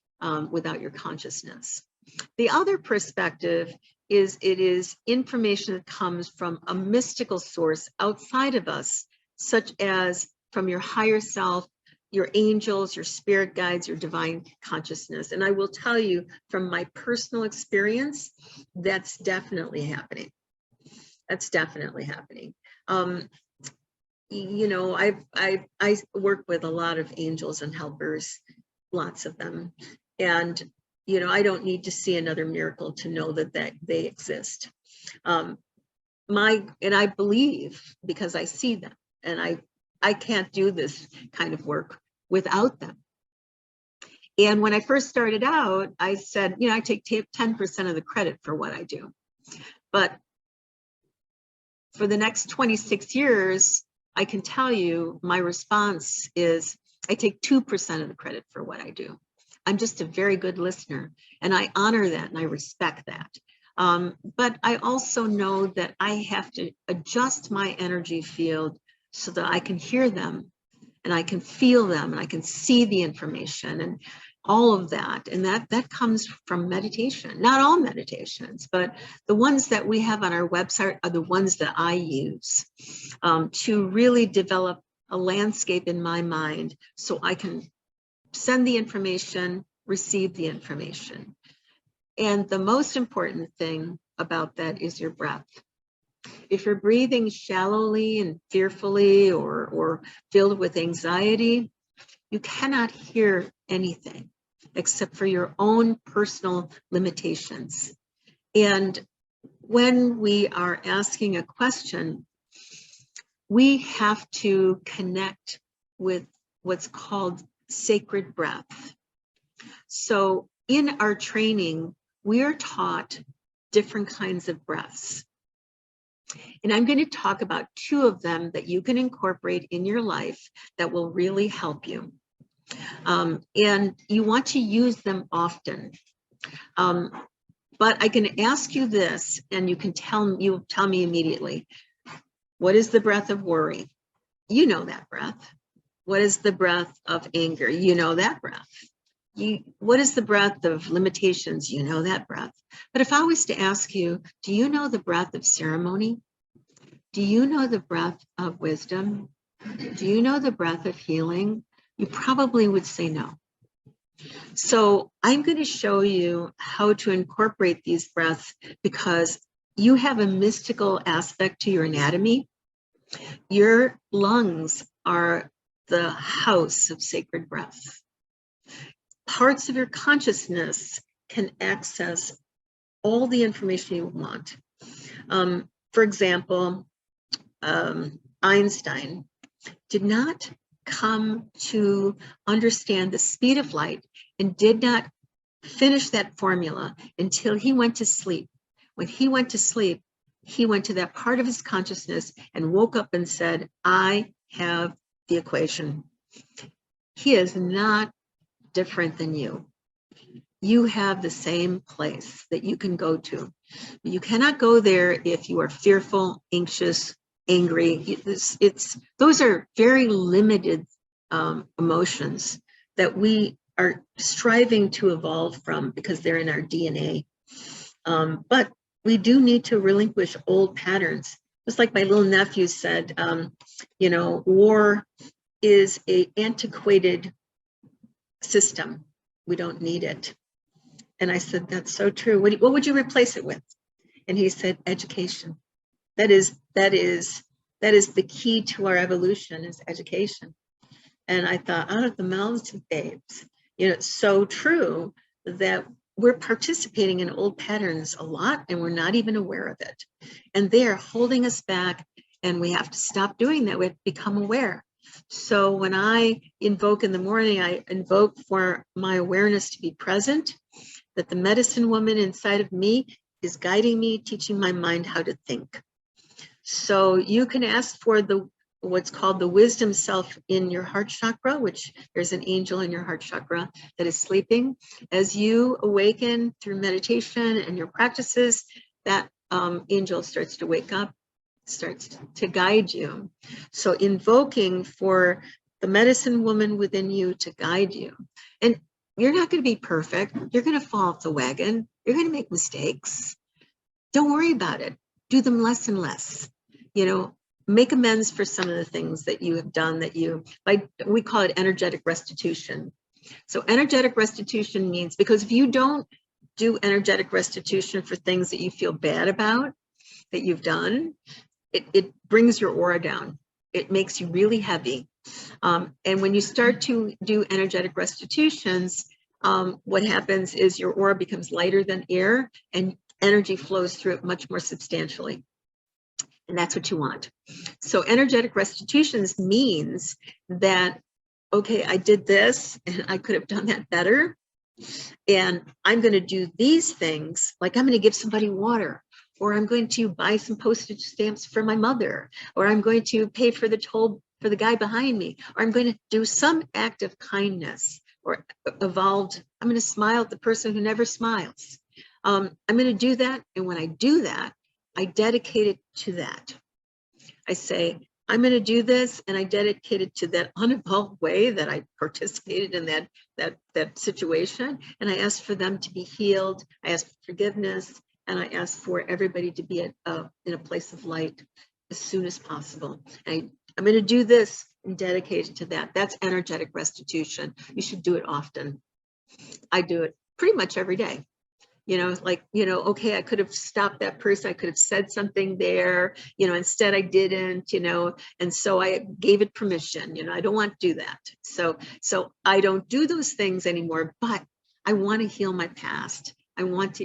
A: without your consciousness. The other perspective is it is information that comes from a mystical source outside of us, such as from your higher self, your angels, your spirit guides, your divine consciousness. And I will tell you from my personal experience, that's definitely happening. That's definitely happening. You know, I work with a lot of angels and helpers, lots of them. And, you know, I don't need to see another miracle to know that they exist. And I believe because I see them, and I can't do this kind of work without them. And when I first started out, I said, you know, I take 10% of the credit for what I do. But for the next 26 years, I can tell you my response is I take 2% of the credit for what I do. I'm just a very good listener, and I honor that and I respect that. But I also know that I have to adjust my energy field so that I can hear them and I can feel them and I can see the information and all of that. And that comes from meditation. Not all meditations, but the ones that we have on our website are the ones that I use to really develop a landscape in my mind so I can send the information, receive the information. And the most important thing about that is your breath. If you're breathing shallowly and fearfully or filled with anxiety, you cannot hear anything except for your own personal limitations. And when we are asking a question, we have to connect with what's called sacred breath. So in our training, we are taught different kinds of breaths. And I'm going to talk about 2 of them that you can incorporate in your life that will really help you. And you want to use them often. But I can ask you this, and you tell me immediately, what is the breath of worry? You know that breath. What is the breath of anger? You know that breath. What is the breath of limitations? You know that breath. But if I was to ask you, do you know the breath of ceremony? Do you know the breath of wisdom? Do you know the breath of healing? You probably would say no. So I'm going to show you how to incorporate these breaths because you have a mystical aspect to your anatomy. Your lungs are the house of sacred breath. Parts of your consciousness can access all the information you want. For example, Einstein did not come to understand the speed of light and did not finish that formula until he went to sleep. When he went to sleep, he went to that part of his consciousness and woke up and said, I have the equation. He is not different than you. You have the same place that you can go to. You cannot go there if you are fearful, anxious, angry. Those are very limited emotions that we are striving to evolve from because they're in our DNA. But we do need to relinquish old patterns. Just like my little nephew said, war is an antiquated system. We don't need it. And I said, that's so true. What would you replace it with? And he said, education. That is the key to our evolution is education. And I thought, out of the mouths of babes, it's so true that we're participating in old patterns a lot and we're not even aware of it. And they're holding us back and we have to stop doing that. We have to become aware. So when I invoke in the morning, I invoke for my awareness to be present, that the medicine woman inside of me is guiding me, teaching my mind how to think. So you can ask for what's called the wisdom self in your heart chakra, which there's an angel in your heart chakra that is sleeping. As you awaken through meditation and your practices, that angel starts to wake up, starts to guide you. So invoking for the medicine woman within you to guide you. And you're not going to be perfect. You're going to fall off the wagon. You're going to make mistakes. Don't worry about it. Do them less and less. Make amends for some of the things that you have done we call it energetic restitution. So energetic restitution means, because if you don't do energetic restitution for things that you feel bad about, that you've done, it brings your aura down. It makes you really heavy. And when you start to do energetic restitutions, what happens is your aura becomes lighter than air and energy flows through it much more substantially. And that's what you want. So energetic restitutions means that, okay, I did this and I could have done that better. And I'm going to do these things, like I'm going to give somebody water, or I'm going to buy some postage stamps for my mother, or I'm going to pay for the toll for the guy behind me, or I'm going to do some act of kindness or evolved. I'm going to smile at the person who never smiles. I'm going to do that. And when I do that, I dedicate it to that. I say, I'm going to do this, and I dedicate it to that unevolved way that I participated in that situation. And I ask for them to be healed. I ask for forgiveness, and I ask for everybody to be in a place of light as soon as possible. I'm going to do this and dedicate it to that. That's energetic restitution. You should do it often. I do it pretty much every day. Okay, I could have stopped that person. I could have said something there, instead I didn't, and so I gave it permission. I don't want to do that. So I don't do those things anymore, but I want to heal my past. I want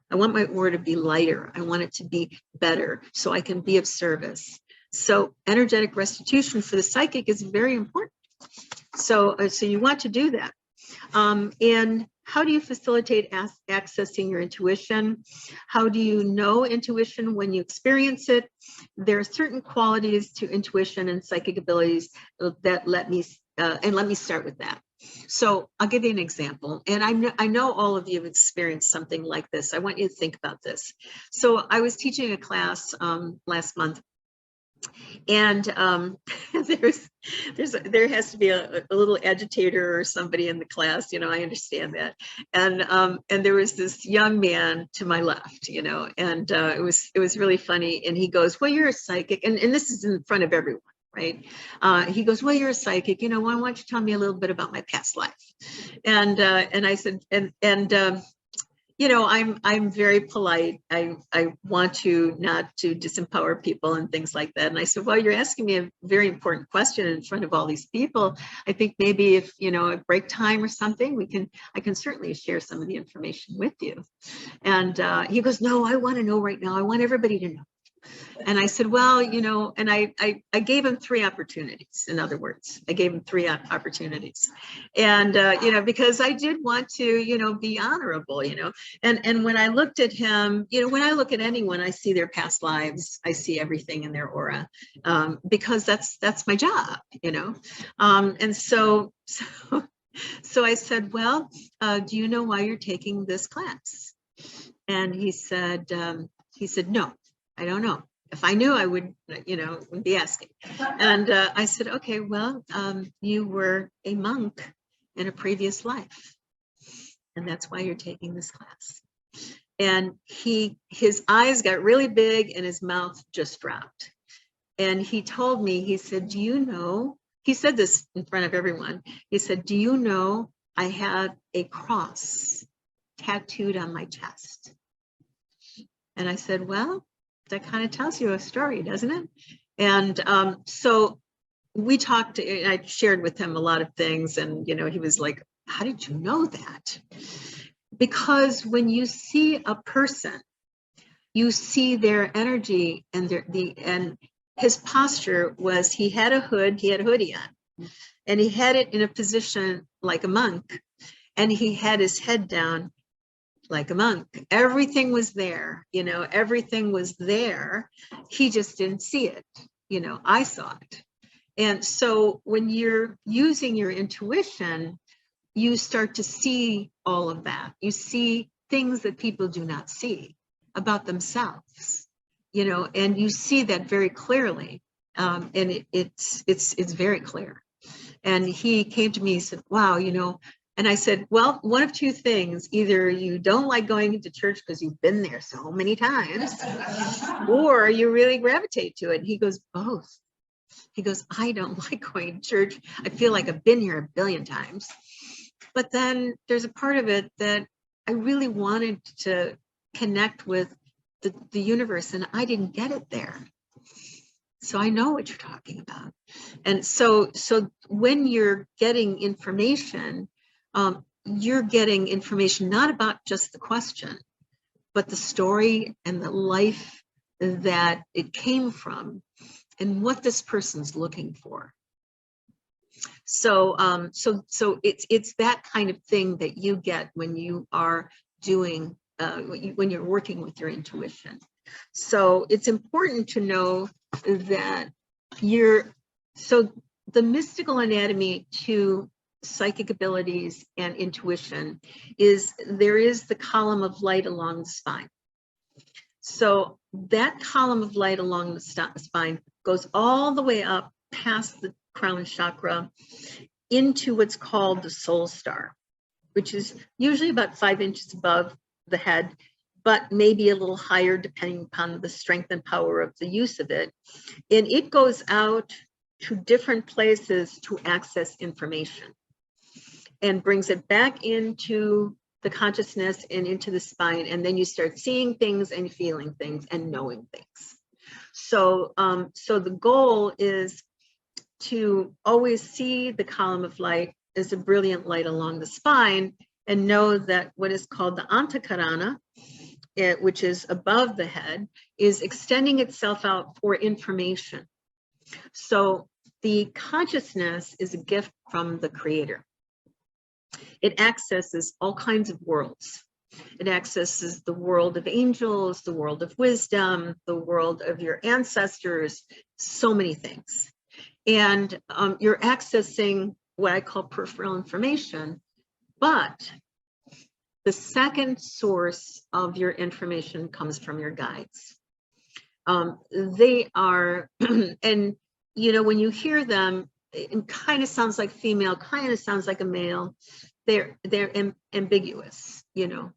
A: my aura to be lighter. I want it to be better so I can be of service. So energetic restitution for the psychic is very important. So you want to do that. And how do you facilitate accessing your intuition? How do you know intuition when you experience it? There are certain qualities to intuition and psychic abilities that let me start with that. So I'll give you an example. And I know all of you have experienced something like this. I want you to think about this. So I was teaching a class last month. And there has to be a little agitator or somebody in the class, I understand that. And there was this young man to my left, and it was really funny. And he goes, well, you're a psychic. And this is in front of everyone, right? He goes, well, you're a psychic, why don't you tell me a little bit about my past life? And I said, I'm very polite. I want to not to disempower people and things like that. And I said, well, you're asking me a very important question in front of all these people. I think maybe if, at break time or something, I can certainly share some of the information with you. And he goes, no, I want to know right now. I want everybody to know. And I said, well, and I gave him 3 opportunities. In other words, I gave him 3 opportunities. And, because I did want to, be honorable, and when I looked at him, when I look at anyone, I see their past lives. I see everything in their aura, because that's my job, and so I said, well, do you know why you're taking this class? And he said, no, I don't know. If I knew, I would, would be asking. And I said, okay, well, you were a monk in a previous life, and that's why you're taking this class. And his eyes got really big and his mouth just dropped. And he told me, he said, do you know, he said this in front of everyone. He said, do you know I had a cross tattooed on my chest? And I said, well, that kind of tells you a story, doesn't it? And so we talked, I shared with him a lot of things, and he was like, how did you know that? Because when you see a person, you see their energy, and and his posture was, he had a hoodie on, and he had it in a position like a monk, and he had his head down like a monk. Everything was there, everything was there. He just didn't see it. I saw it. And so when you're using your intuition, you start to see all of that. You see things that people do not see about themselves, and you see that very clearly. And it's very clear. And he came to me and said, wow, and I said, well, one of 2 things: either you don't like going into church because you've been there so many times, or you really gravitate to it. And he goes, both. He goes, I don't like going to church. I feel like I've been here a billion times. But then there's a part of it that I really wanted to connect with the universe, and I didn't get it there. So I know what you're talking about. And so when you're getting information, you're getting information not about just the question, but the story and the life that it came from, and what this person's looking for. So it's that kind of thing that you get when you are doing, when you're working with your intuition. So it's important to know that so the mystical anatomy to psychic abilities and intuition is, there is the column of light along the spine. So that column of light along the spine goes all the way up past the crown chakra into what's called the soul star, which is usually about 5 inches above the head, but maybe a little higher depending upon the strength and power of the use of it. And it goes out to different places to access information and brings it back into the consciousness and into the spine. And then you start seeing things and feeling things and knowing things. So, so the goal is to always see the column of light as a brilliant light along the spine, and know that what is called the Antakarana, which is above the head, is extending itself out for information. So the consciousness is a gift from the creator. It accesses all kinds of worlds. It accesses the world of angels, the world of wisdom, the world of your ancestors, so many things. And you're accessing what I call peripheral information, but the second source of your information comes from your guides. They are, and you know, when you hear them, it kind of sounds like female, kind of sounds like a male. They're ambiguous, you know.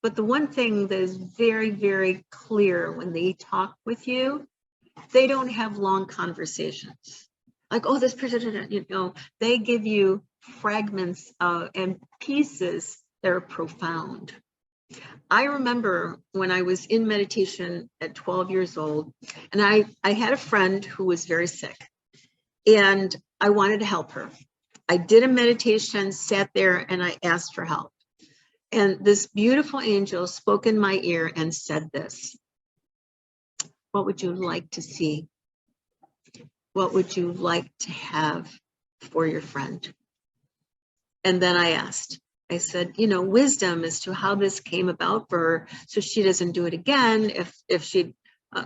A: But the one thing that is very, very clear when they talk with you, they don't have long conversations. Like, oh, this person, you know, they give you fragments and pieces that are profound. I remember when I was in meditation at 12 years old, and I had a friend who was very sick, and I wanted to help her. I did a meditation, sat there, and I asked for help. And this beautiful angel spoke in my ear and said this: what would you like to see? What would you like to have for your friend? And then I asked, I said, you know, wisdom as to how this came about for her, so she doesn't do it again if she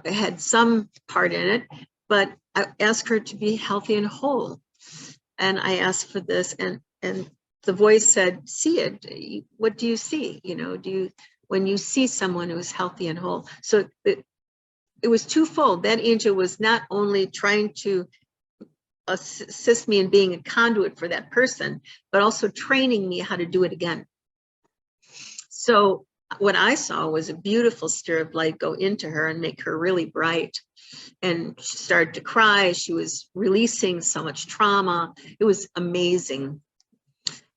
A: had some part in it. But I asked her to be healthy and whole. And I asked for this, and the voice said, see it. What do you see? You know, when you see someone who is healthy and whole? So it was twofold. That angel was not only trying to assist me in being a conduit for that person, but also training me how to do it again. So what I saw was a beautiful sphere of light go into her and make her really bright. And she started to cry. She was releasing so much trauma. It was amazing.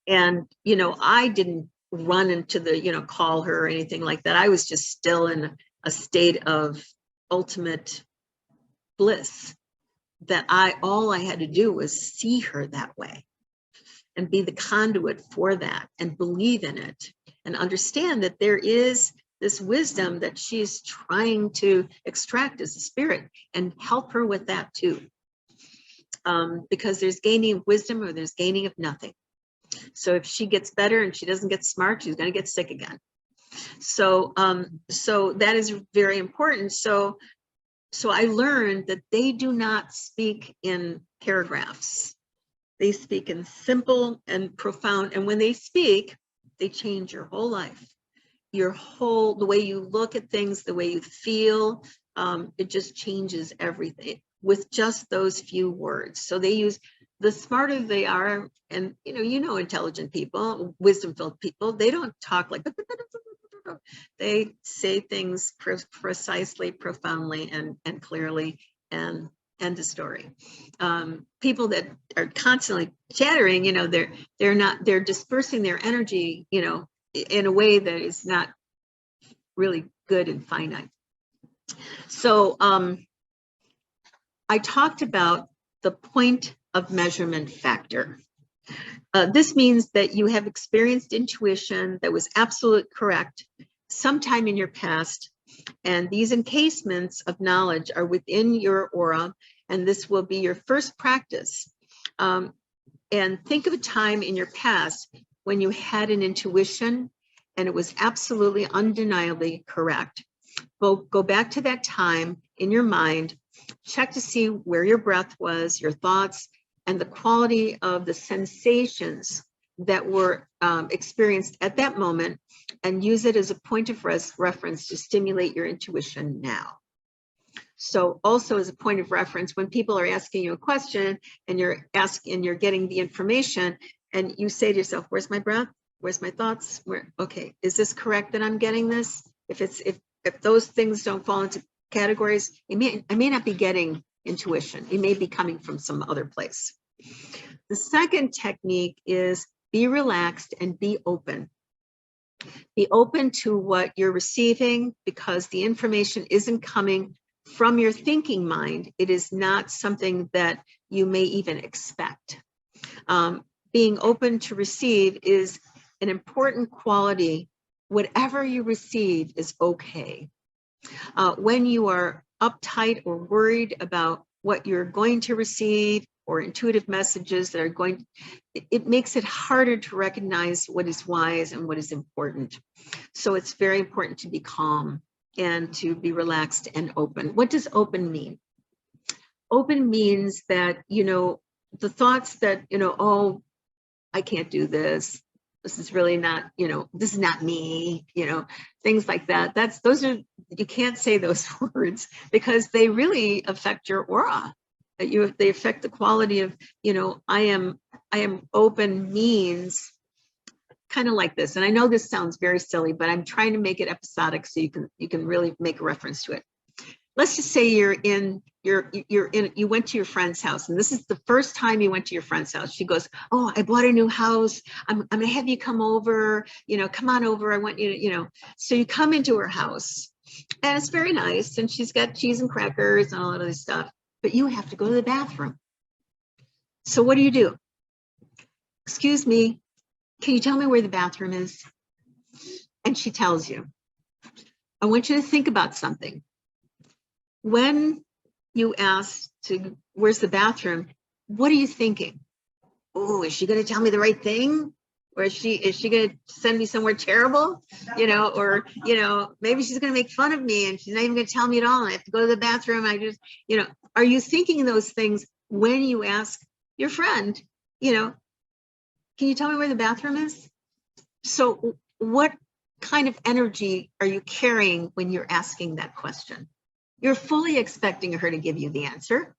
A: And, you know, I didn't run into the, you know, call her or anything like that. I was just still in a state of ultimate bliss, that all I had to do was see her that way and be the conduit for that and believe in it and understand that there is this wisdom that she's trying to extract as a spirit, and help her with that too. Because there's gaining of wisdom or there's gaining of nothing. So if she gets better and she doesn't get smart, she's going to get sick again. So so that is very important. So I learned that they do not speak in paragraphs. They speak in simple and profound. And when they speak, they change your whole life. The way you look at things, the way you feel, it just changes everything with just those few words. So they use, the smarter they are, and you know, intelligent people, wisdom-filled people, they don't talk like, they say things precisely, profoundly, and clearly, and end of story. People that are constantly chattering, you know, they're dispersing their energy, you know, in a way that is not really good and finite. So I talked about the point of measurement factor. This means that you have experienced intuition that was absolute correct sometime in your past, and these encasements of knowledge are within your aura, and this will be your first practice. And think of a time in your past when you had an intuition and it was absolutely undeniably correct. Go back to that time in your mind, check to see where your breath was, your thoughts, and the quality of the sensations that were experienced at that moment, and use it as a point of reference to stimulate your intuition now. So also as a point of reference, when people are asking you a question and you're getting the information, and you say to yourself, where's my breath? Where's my thoughts? Okay, is this correct that I'm getting this? If those things don't fall into categories, I may not be getting intuition. It may be coming from some other place. The second technique is be relaxed and be open. Be open to what you're receiving, because the information isn't coming from your thinking mind. It is not something that you may even expect. Being open to receive is an important quality. Whatever you receive is okay. When you are uptight or worried about what you're going to receive, or intuitive messages that are it makes it harder to recognize what is wise and what is important. So it's very important to be calm and to be relaxed and open. What does open mean? Open means that, the thoughts that, oh, I can't do this. This is really not, this is not me, things like that. You can't say those words because they really affect your aura. They affect the quality of, I am open means kind of like this. And I know this sounds very silly, but I'm trying to make it episodic so you can really make a reference to it. Let's just say you went to your friend's house, and this is the first time you went to your friend's house. She goes, oh, I bought a new house. I'm gonna have you come over, come on over. I want you to, so you come into her house and it's very nice. And she's got cheese and crackers and all of this stuff, but you have to go to the bathroom. So what do? Excuse me, can you tell me where the bathroom is? And she tells you. I want you to think about something. When you ask where's the bathroom, what are you thinking? Oh, is she going to tell me the right thing? Or is she going to send me somewhere terrible? Or, maybe she's going to make fun of me and she's not even going to tell me at all. I have to go to the bathroom. Are you thinking those things when you ask your friend, can you tell me where the bathroom is? So what kind of energy are you carrying when you're asking that question? You're fully expecting her to give you the answer,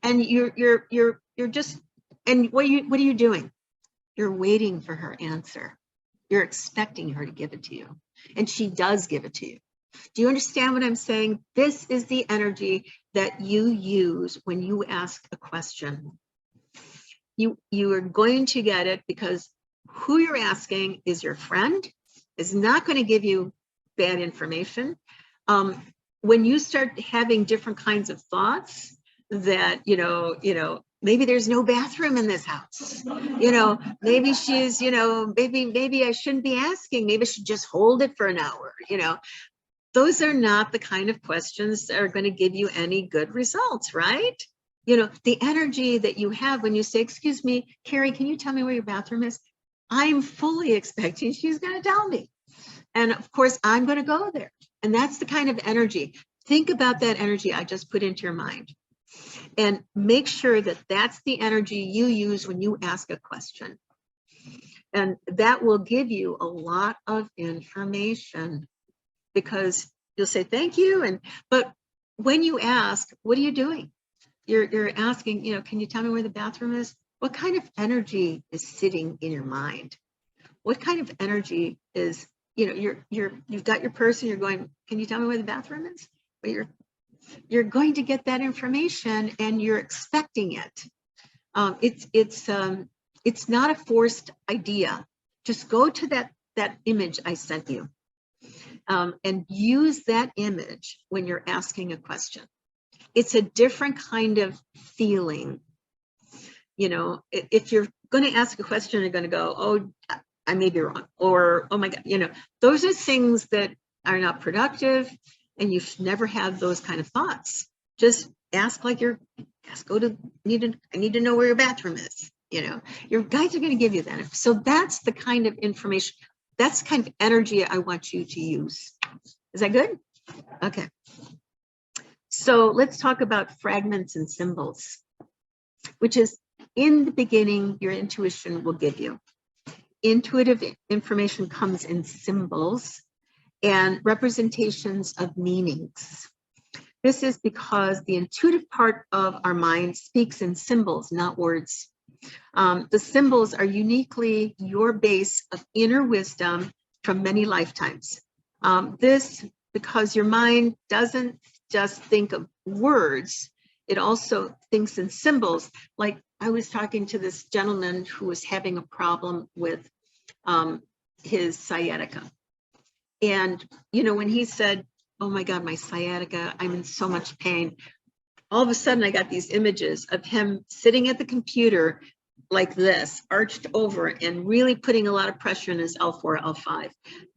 A: and you're just, and what are you doing? You're waiting for her answer. You're expecting her to give it to you, and she does give it to you. Do you understand what I'm saying? This is the energy that you use when you ask a question. You are going to get it because who you're asking is your friend, is not going to give you bad information. When you start having different kinds of thoughts that, maybe there's no bathroom in this house, maybe she's, maybe I shouldn't be asking, maybe I should just hold it for an hour, those are not the kind of questions that are going to give you any good results, right? The energy that you have when you say, excuse me, Carrie, can you tell me where your bathroom is? I'm fully expecting she's going to tell me. And of course, I'm going to go there. And that's the kind of energy. Think about that energy I just put into your mind. And make sure that that's the energy you use when you ask a question. And that will give you a lot of information because you'll say, thank you. But when you ask, what are you doing? You're asking, can you tell me where the bathroom is? What kind of energy is sitting in your mind? What kind of energy is, you've got your purse and you're going, can you tell me where the bathroom is? But you're going to get that information and you're expecting it. It's not a forced idea. Just go to that image I sent you and use that image when you're asking a question. It's a different kind of feeling. If you're going to ask a question, you're going to go, oh, I may be wrong, or, oh my God, those are things that are not productive, and you should never have those kind of thoughts. Just ask like I need to know where your bathroom is. Your guides are going to give you that. So that's the kind of information, that's the kind of energy I want you to use. Is that good? Okay. So let's talk about fragments and symbols, which is in the beginning, your intuition will give you. Intuitive information comes in symbols and representations of meanings. This is because the intuitive part of our mind speaks in symbols, not words. The symbols are uniquely your base of inner wisdom from many lifetimes. This because your mind doesn't just think of words, it also thinks in symbols. Like I was talking to this gentleman who was having a problem with his sciatica. And, when he said, oh my God, my sciatica, I'm in so much pain. All of a sudden I got these images of him sitting at the computer like this, arched over and really putting a lot of pressure in his L4, L5.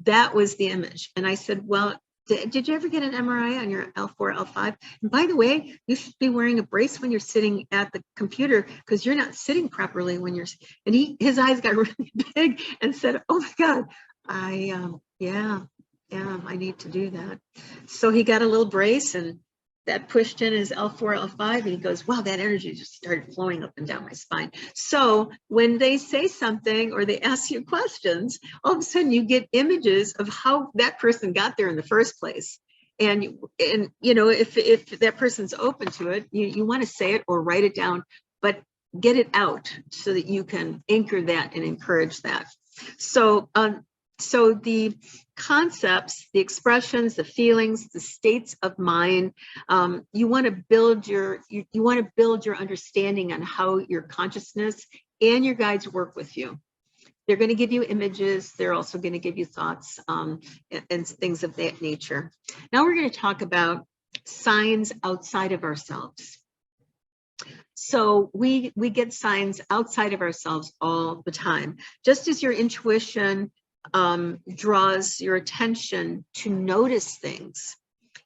A: That was the image. And I said, well, Did you ever get an MRI on your L4, L5? And by the way, you should be wearing a brace when you're sitting at the computer because you're not sitting properly when you're, and his eyes got really big and said, oh my God, yeah, I need to do that. So he got a little brace and that pushed in his L4, L5, and he goes, wow, that energy just started flowing up and down my spine. So when they say something or they ask you questions, all of a sudden you get images of how that person got there in the first place. And you know, if that person's open to it, you want to say it or write it down, but get it out so that you can anchor that and encourage that. So so the concepts, the expressions, the feelings, the states of mind, you want to build your you want to build your understanding on how your consciousness and your guides work with you. They're going to give you images. They're also going to give you thoughts and things of that nature. Now we're going to talk about signs outside of ourselves. So we get signs outside of ourselves all the time. Just as your intuition draws your attention to notice things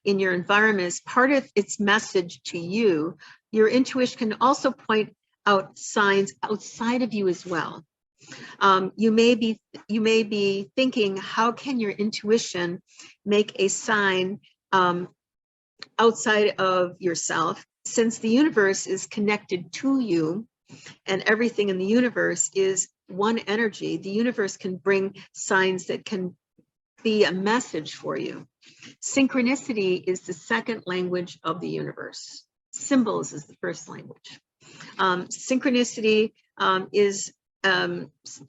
A: in your environment as part of its message to you, your intuition can also point out signs outside of you as well. You may be thinking, how can your intuition make a sign outside of yourself, since the universe is connected to you and everything in the universe is one energy? The universe can bring signs that can be a message for you. Synchronicity is the second language of the universe. Symbols is the first language. Synchronicity is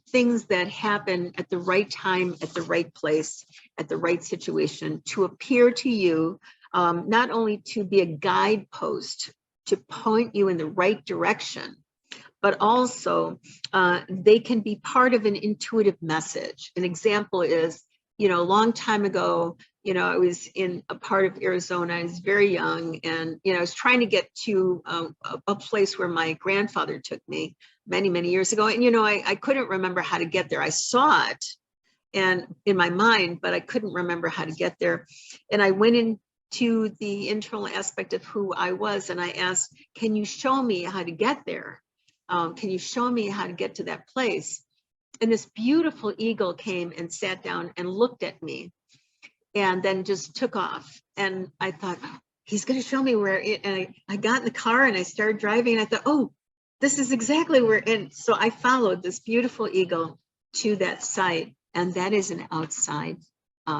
A: things that happen at the right time, at the right place, at the right situation to appear to you, not only to be a guidepost to point you in the right direction, but also they can be part of an intuitive message. An example is, you know, a long time ago, you know, I was in a part of Arizona. I was very young, and, you know, I was trying to get to a place where my grandfather took me many years ago. And, you know, I couldn't remember how to get there. I saw it and in my mind, but I couldn't remember how to get there. And I went into the internal aspect of who I was, and I asked, can you show me how to get there? Can you show me how to get to that place? And this beautiful eagle came and sat down and looked at me and then just took off. And I thought, he's going to show me where it, and I got in the car and I started driving, and I thought, oh, this is exactly where. And so I followed this beautiful eagle to that site, and that is an outside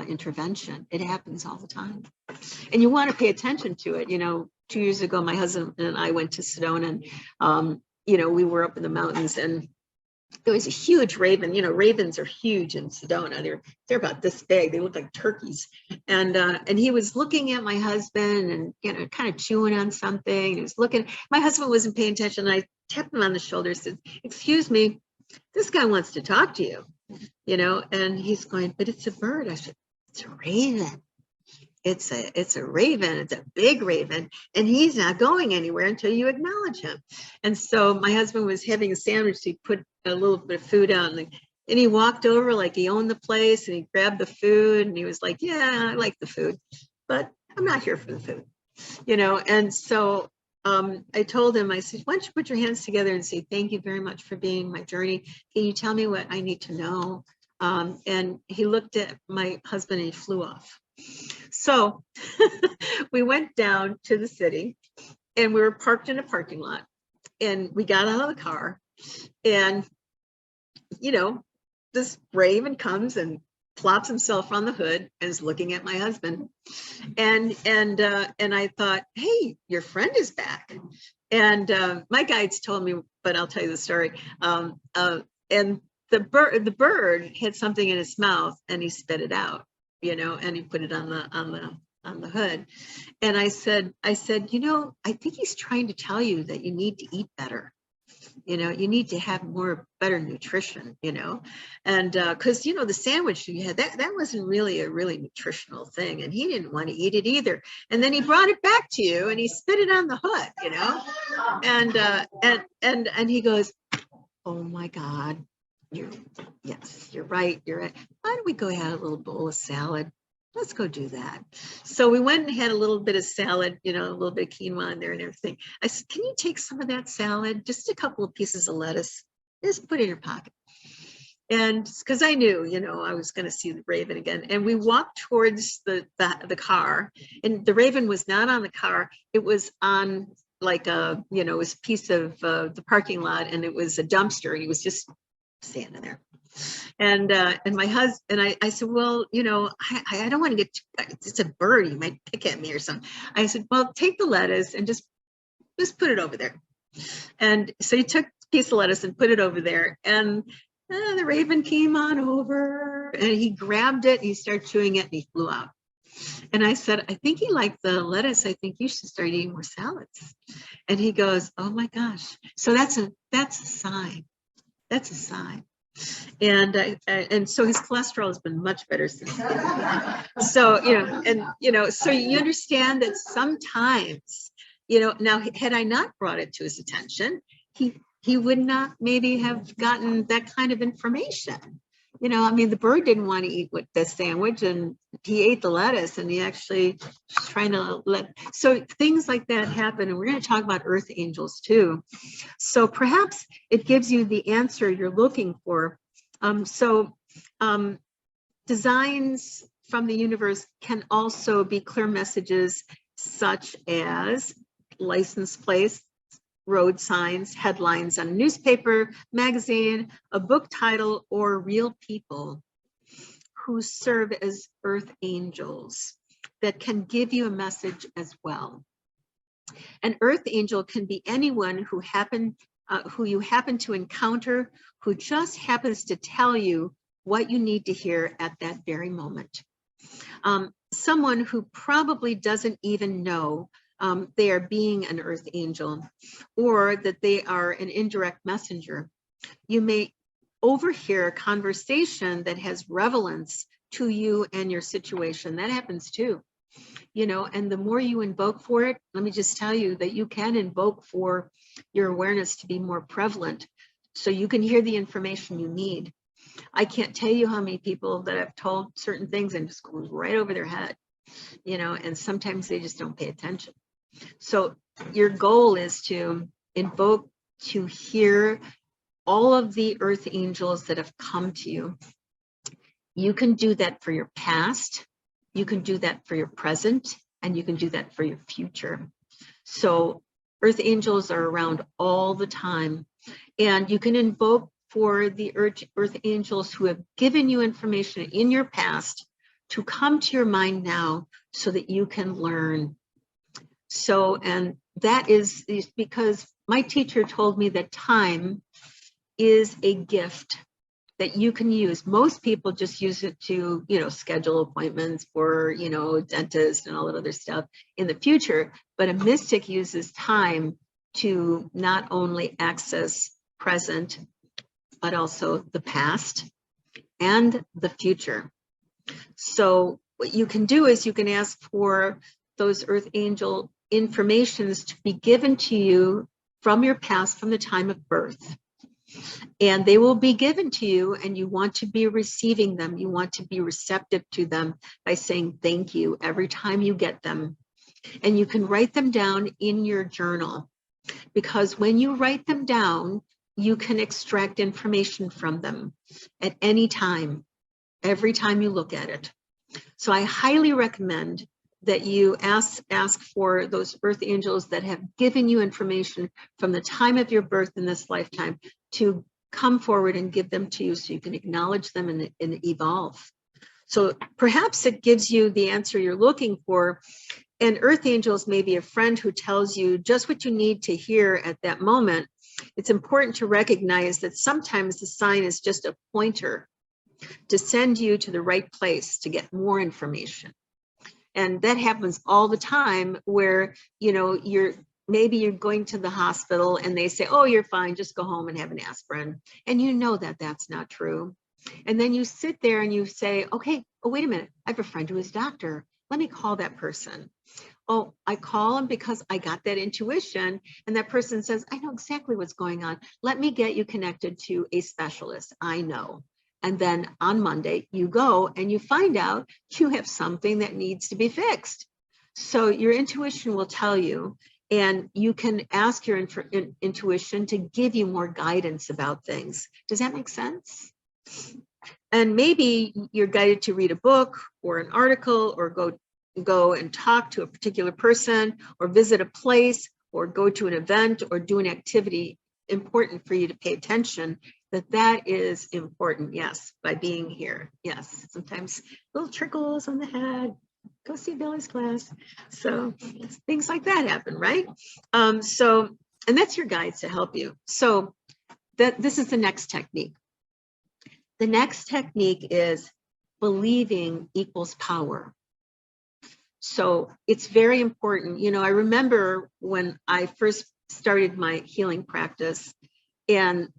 A: intervention. It happens all the time. And you want to pay attention to it. You know, 2 years ago, my husband and I went to Sedona, and you know, we were up in the mountains, and there was a huge raven. You know, ravens are huge in Sedona. They're about this big. They look like turkeys. And he was looking at my husband and, you know, kind of chewing on something. He was looking. My husband wasn't paying attention. And I tapped him on the shoulder and said, excuse me, this guy wants to talk to you, you know. And he's going, but it's a bird. I said, it's a raven. It's a raven. It's a big raven, and he's not going anywhere until you acknowledge him. And so my husband was having a sandwich. So he put a little bit of food out, and he walked over like he owned the place, and he grabbed the food, and he was like, yeah, I like the food, but I'm not here for the food, you know. And so I told him, I said, why don't you put your hands together and say, thank you very much for being my journey. Can you tell me what I need to know? And he looked at my husband and he flew off. So we went down to the city, and we were parked in a parking lot, and we got out of the car, and, you know, this raven comes and plops himself on the hood and is looking at my husband. And I thought, hey, your friend is back. And my guides told me, but I'll tell you the story. And the bird had something in his mouth, and he spit it out, you know, and he put it on the hood. And I said, you know, I think he's trying to tell you that you need to eat better. You know, you need to have better nutrition, you know, and because, you know, the sandwich you had, that wasn't really a really nutritional thing, and he didn't want to eat it either. And then he brought it back to you, and he spit it on the hood, you know, and he goes, oh my God, you're right. Why don't we go have a little bowl of salad? let's go do that. So we went and had a little bit of salad, you know, a little bit of quinoa in there and everything. I said, can you take some of that salad, just a couple of pieces of lettuce, just put it in your pocket. And because I knew, you know, I was going to see the raven again. And we walked towards the car, and the raven was not on the car. It was on like a, you know, it was a piece of the parking lot, and it was a dumpster. And he was just standing there. And my husband and I said, well, you know, I don't want to get, it's a bird, he might pick at me or something. I said, well, take the lettuce and just put it over there. And so he took a piece of lettuce and put it over there, and the raven came on over and he grabbed it, and he started chewing it, and he flew out. And I said, I think he liked the lettuce. I think you should start eating more salads. And he goes, oh my gosh. So that's a sign. That's a sign. And so his cholesterol has been much better since then. So, you know, so you understand that sometimes, you know, now had I not brought it to his attention, he would not maybe have gotten that kind of information. You know, I mean, the bird didn't want to eat with the sandwich, and he ate the lettuce, and he actually was trying to so things like that happen. And we're going to talk about earth angels too. So perhaps it gives you the answer you're looking for. Designs from the universe can also be clear messages such as license plates, road signs, headlines on a newspaper, magazine, a book title, or real people who serve as earth angels that can give you a message as well. An earth angel can be anyone who you happen to encounter, who just happens to tell you what you need to hear at that very moment. Someone who probably doesn't even know they are being an earth angel, or that they are an indirect messenger. You may overhear a conversation that has relevance to you and your situation. That happens too. You know, and the more you invoke for it, let me just tell you that you can invoke for your awareness to be more prevalent, so you can hear the information you need. I can't tell you how many people that I've told certain things and just goes right over their head, you know, and sometimes they just don't pay attention. So your goal is to invoke to hear all of the earth angels that have come to you. You can do that for your past, you can do that for your present, and you can do that for your future. So earth angels are around all the time, and you can invoke for the earth angels who have given you information in your past to come to your mind now so that you can learn. So, and that is because my teacher told me that time is a gift that you can use. Most people just use it to, you know, schedule appointments for, you know, dentist and all that other stuff in the future. But a mystic uses time to not only access present, but also the past and the future. So what you can do is you can ask for those earth angel informations to be given to you from your past, from the time of birth. And they will be given to you, and you want to be receiving them. You want to be receptive to them by saying thank you every time you get them. And you can write them down in your journal, because when you write them down, you can extract information from them at any time, every time you look at it. So I highly recommend that you ask for those earth angels that have given you information from the time of your birth in this lifetime to come forward and give them to you so you can acknowledge them and evolve. So perhaps it gives you the answer you're looking for. And earth angels may be a friend who tells you just what you need to hear at that moment. It's important to recognize that sometimes the sign is just a pointer to send you to the right place to get more information. And that happens all the time where, you know, maybe you're going to the hospital and they say, oh, you're fine, just go home and have an aspirin. And you know that that's not true. And then you sit there and you say, okay, oh, wait a minute, I have a friend who is a doctor. Let me call that person. Oh, I call him because I got that intuition. And that person says, I know exactly what's going on. Let me get you connected to a specialist. I know. And then on Monday, you go and you find out you have something that needs to be fixed. So your intuition will tell you, and you can ask your intuition to give you more guidance about things. Does that make sense? And maybe you're guided to read a book or an article, or go and talk to a particular person, or visit a place, or go to an event, or do an activity important for you to pay attention. That is important, yes, by being here. Yes, sometimes little trickles on the head, go see Billie's class. So things like that happen, right? And that's your guides to help you. So this is the next technique. The next technique is believing equals power. So it's very important. You know, I remember when I first started my healing practice, and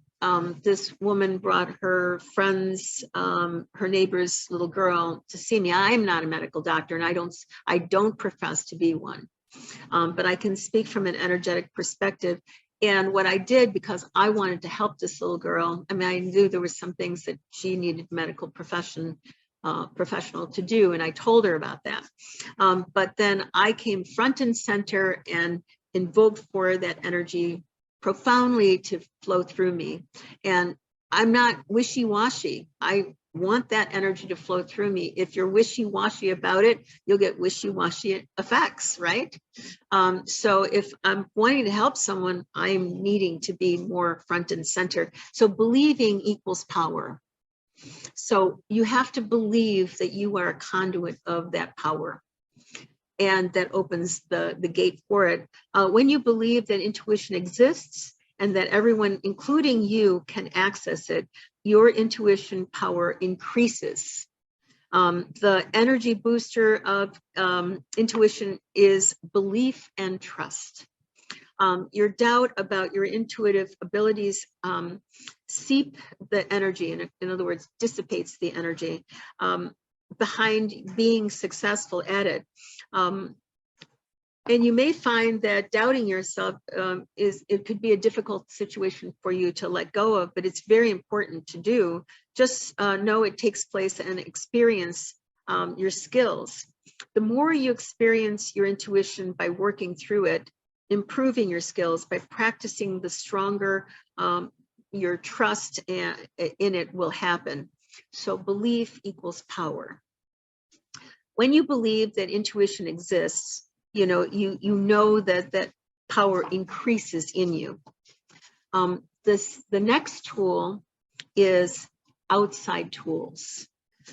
A: this woman brought her friends, her neighbor's little girl, to see me. I'm not a medical doctor, and I don't profess to be one, but I can speak from an energetic perspective. And what I did, because I wanted to help this little girl, I mean, I knew there were some things that she needed medical professional to do, and I told her about that. But then I came front and center and invoked for that energy profoundly to flow through me. And I'm not wishy-washy. I want that energy to flow through me. If you're wishy-washy about it, you'll get wishy-washy effects, right? So if I'm wanting to help someone, I'm needing to be more front and center. So believing equals power. So you have to believe that you are a conduit of that power, and that opens the gate for it. When you believe that intuition exists and that everyone, including you, can access it, your intuition power increases. The energy booster of intuition is belief and trust. Your doubt about your intuitive abilities seep the energy, and in other words, dissipates the energy behind being successful at it. And you may find that doubting yourself it could be a difficult situation for you to let go of, but it's very important to do. Just know it takes place and experience your skills. The more you experience your intuition by working through it, improving your skills by practicing, the stronger your trust in it will happen. So belief equals power. When you believe that intuition exists, you know that power increases in you. The next tool is outside tools.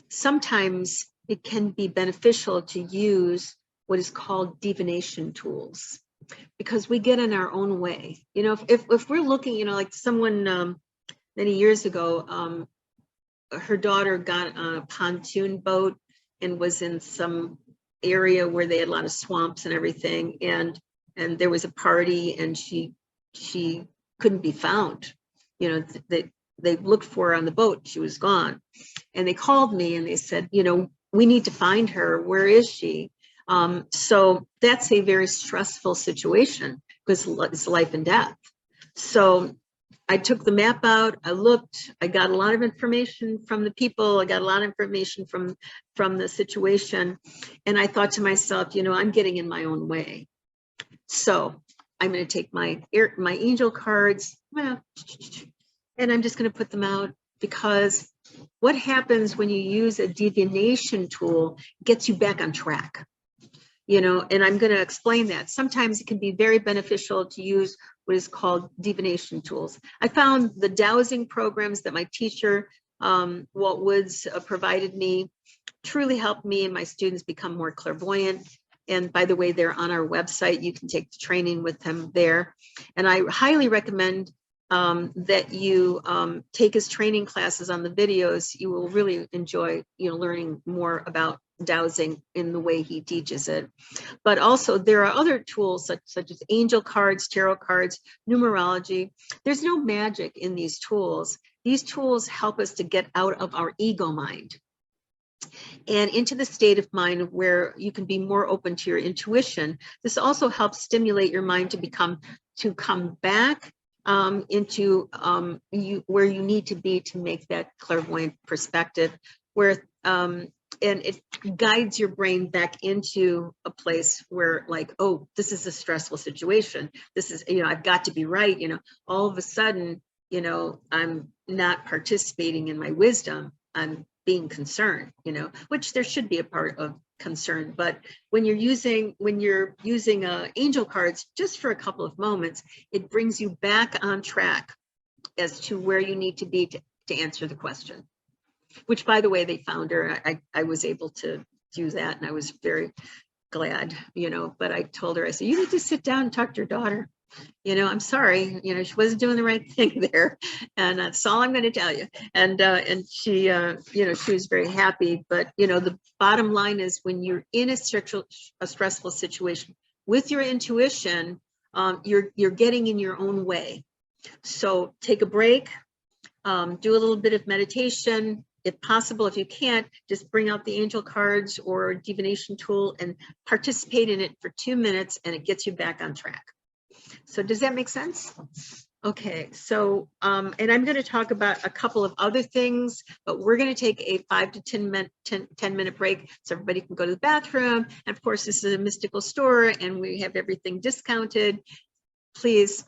A: Sometimes it can be beneficial to use what is called divination tools, because we get in our own way. You know, if we're looking, like someone many years ago, her daughter got on a pontoon boat and was in some area where they had a lot of swamps and everything, and there was a party, and she couldn't be found. They looked for her on the boat, she was gone, and they called me and they said, we need to find her, where is she? So that's a very stressful situation, because it's life and death. So I took the map out, I looked, I got a lot of information from the people, I got a lot of information from the situation, and I thought to myself, I'm getting in my own way. So I'm going to take my angel cards, and I'm just going to put them out, because what happens when you use a divination tool gets you back on track. And I'm going to explain that. Sometimes it can be very beneficial to use what is called divination tools. I found the dowsing programs that my teacher, Walt Woods, provided me truly helped me and my students become more clairvoyant. And by the way, they're on our website. You can take the training with them there. And I highly recommend that you take his training classes on the videos. You will really enjoy, learning more about dowsing in the way he teaches it. But also there are other tools such as angel cards, tarot cards, numerology. There's no magic in these tools. These tools help us to get out of our ego mind and into the state of mind where you can be more open to your intuition. This also helps stimulate your mind to come back into where you need to be to make that clairvoyant perspective, where and it guides your brain back into a place where, like, oh, this is a stressful situation. This is, I've got to be right. All of a sudden, I'm not participating in my wisdom. I'm being concerned, which there should be a part of concern. But when you're using angel cards just for a couple of moments, it brings you back on track as to where you need to be to answer the question. Which, by the way, they found her. I was able to do that, and I was very glad, but I told her, I said, you need to sit down and talk to your daughter. I'm sorry, she wasn't doing the right thing there. And that's all I'm going to tell you. And she, she was very happy. But, the bottom line is, when you're in a stressful situation with your intuition, you're getting in your own way. So take a break, do a little bit of meditation. If possible, if you can't, just bring out the angel cards or divination tool and participate in it for 2 minutes, and it gets you back on track. So does that make sense? Okay, so, and I'm going to talk about a couple of other things, but we're going to take a 5 to 10 minute break so everybody can go to the bathroom. And of course, this is a mystical store and we have everything discounted. Please,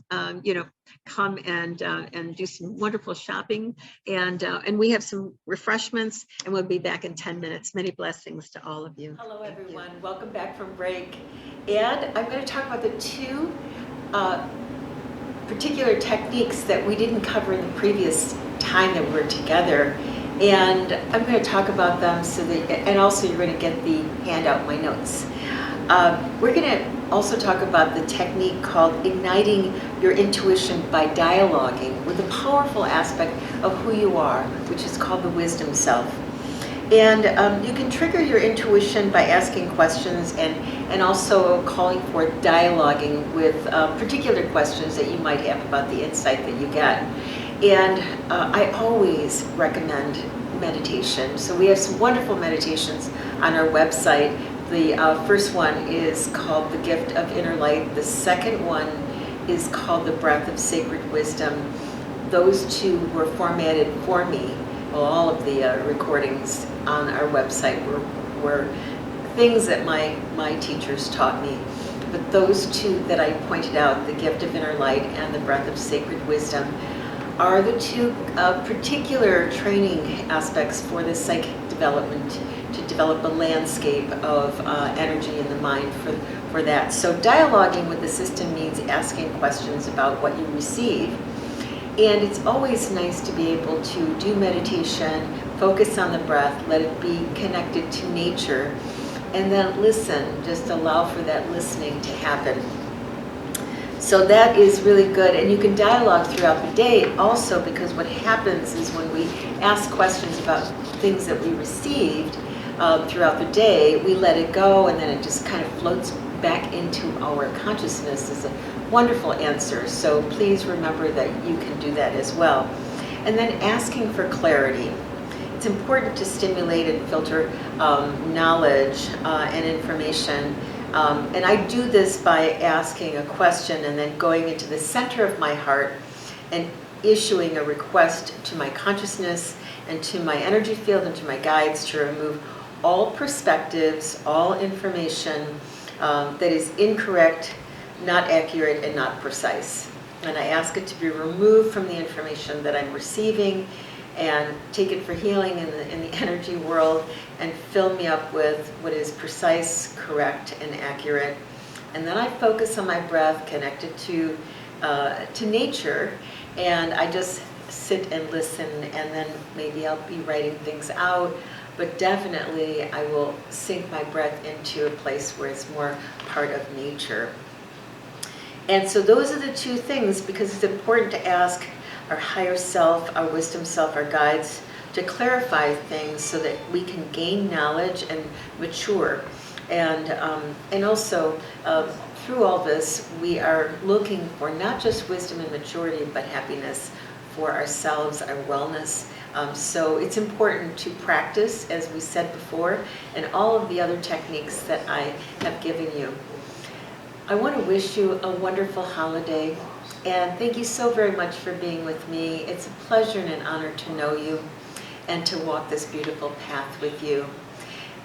A: come and do some wonderful shopping, and we have some refreshments, and we'll be back in 10 minutes. Many blessings to all of you. Hello, everyone. Welcome back from break. And I'm going to talk about the two particular techniques that we didn't cover in the previous time that we were together. And I'm going to talk about them so that, and also you're going to get the handout, my notes. We're going to also talk about the technique called igniting your intuition by dialoguing with a powerful aspect of who you are, which is called the wisdom self. And you can trigger your intuition by asking questions and also calling for dialoguing with particular questions that you might have about the insight that you get. And I always recommend meditation. So we have some wonderful meditations on our website. The first one is called The Gift of Inner Light. The second one is called The Breath of Sacred Wisdom. Those two were formatted for me. Well, all of the recordings on our website were things that my teachers taught me. But those two that I pointed out, The Gift of Inner Light and The Breath of Sacred Wisdom, are the two particular training aspects for the psychic development, to develop a landscape of energy in the mind for that. So dialoguing with the system means asking questions about what you receive. And it's always nice to be able to do meditation, focus on the breath, let it be connected to nature, and then listen, just allow for that listening to happen. So that is really good, and you can dialogue throughout the day also, because what happens is when we ask questions about things that we received throughout the day, we let it go, and then it just kind of floats back into our consciousness as a wonderful answer. So please remember that you can do that as well. And then asking for clarity. It's important to stimulate and filter knowledge and information. And I do this by asking a question and then going into the center of my heart and issuing a request to my consciousness and to my energy field and to my guides to remove all perspectives, all information that is incorrect, not accurate, and not precise. And I ask it to be removed from the information that I'm receiving and take it for healing in the energy world and fill me up with what is precise, correct, and accurate. And then I focus on my breath, connected to nature, and I just sit and listen, and then maybe I'll be writing things out, but definitely I will sink my breath into a place where it's more part of nature. And so those are the two things, because it's important to ask our higher self, our wisdom self, our guides, to clarify things so that we can gain knowledge and mature. And also, through all this, we are looking for not just wisdom and maturity, but happiness for ourselves, our wellness. So it's important to practice, as we said before, and all of the other techniques that I have given you.
B: I want to wish you a wonderful holiday, and thank you so very much for being with me. It's a pleasure and an honor to know you and to walk this beautiful path with you.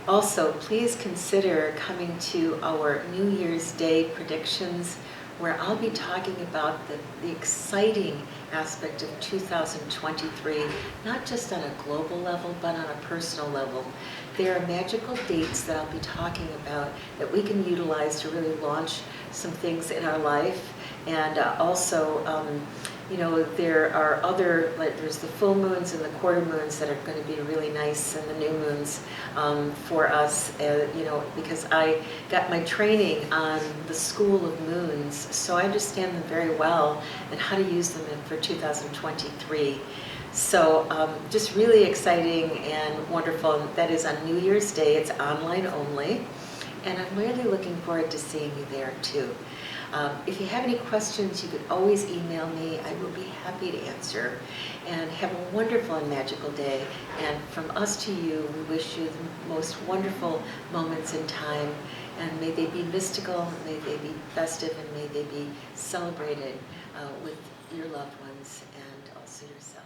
B: Also, please consider coming to our New Year's Day predictions, where I'll be talking about the exciting aspect of 2023, not just on a global level, but on a personal level. There are magical dates that I'll be talking about that we can utilize to really launch some things in our life. And also, you know, there are other, like there's the full moons and the quarter moons that are going to be really nice, and the new moons for us, you know, because I got my training on the school of moons, so I understand them very well and how to use them for 2023. So just really exciting and wonderful. That is on New Year's Day. It's online only, and I'm really looking forward to seeing you there too. If you have any questions, you could always email me. I will be happy to answer. And have a wonderful and magical day. And from us to you, we wish you the most wonderful moments in time. And may they be mystical, may they be festive, and may they be celebrated with your loved ones and also yourself.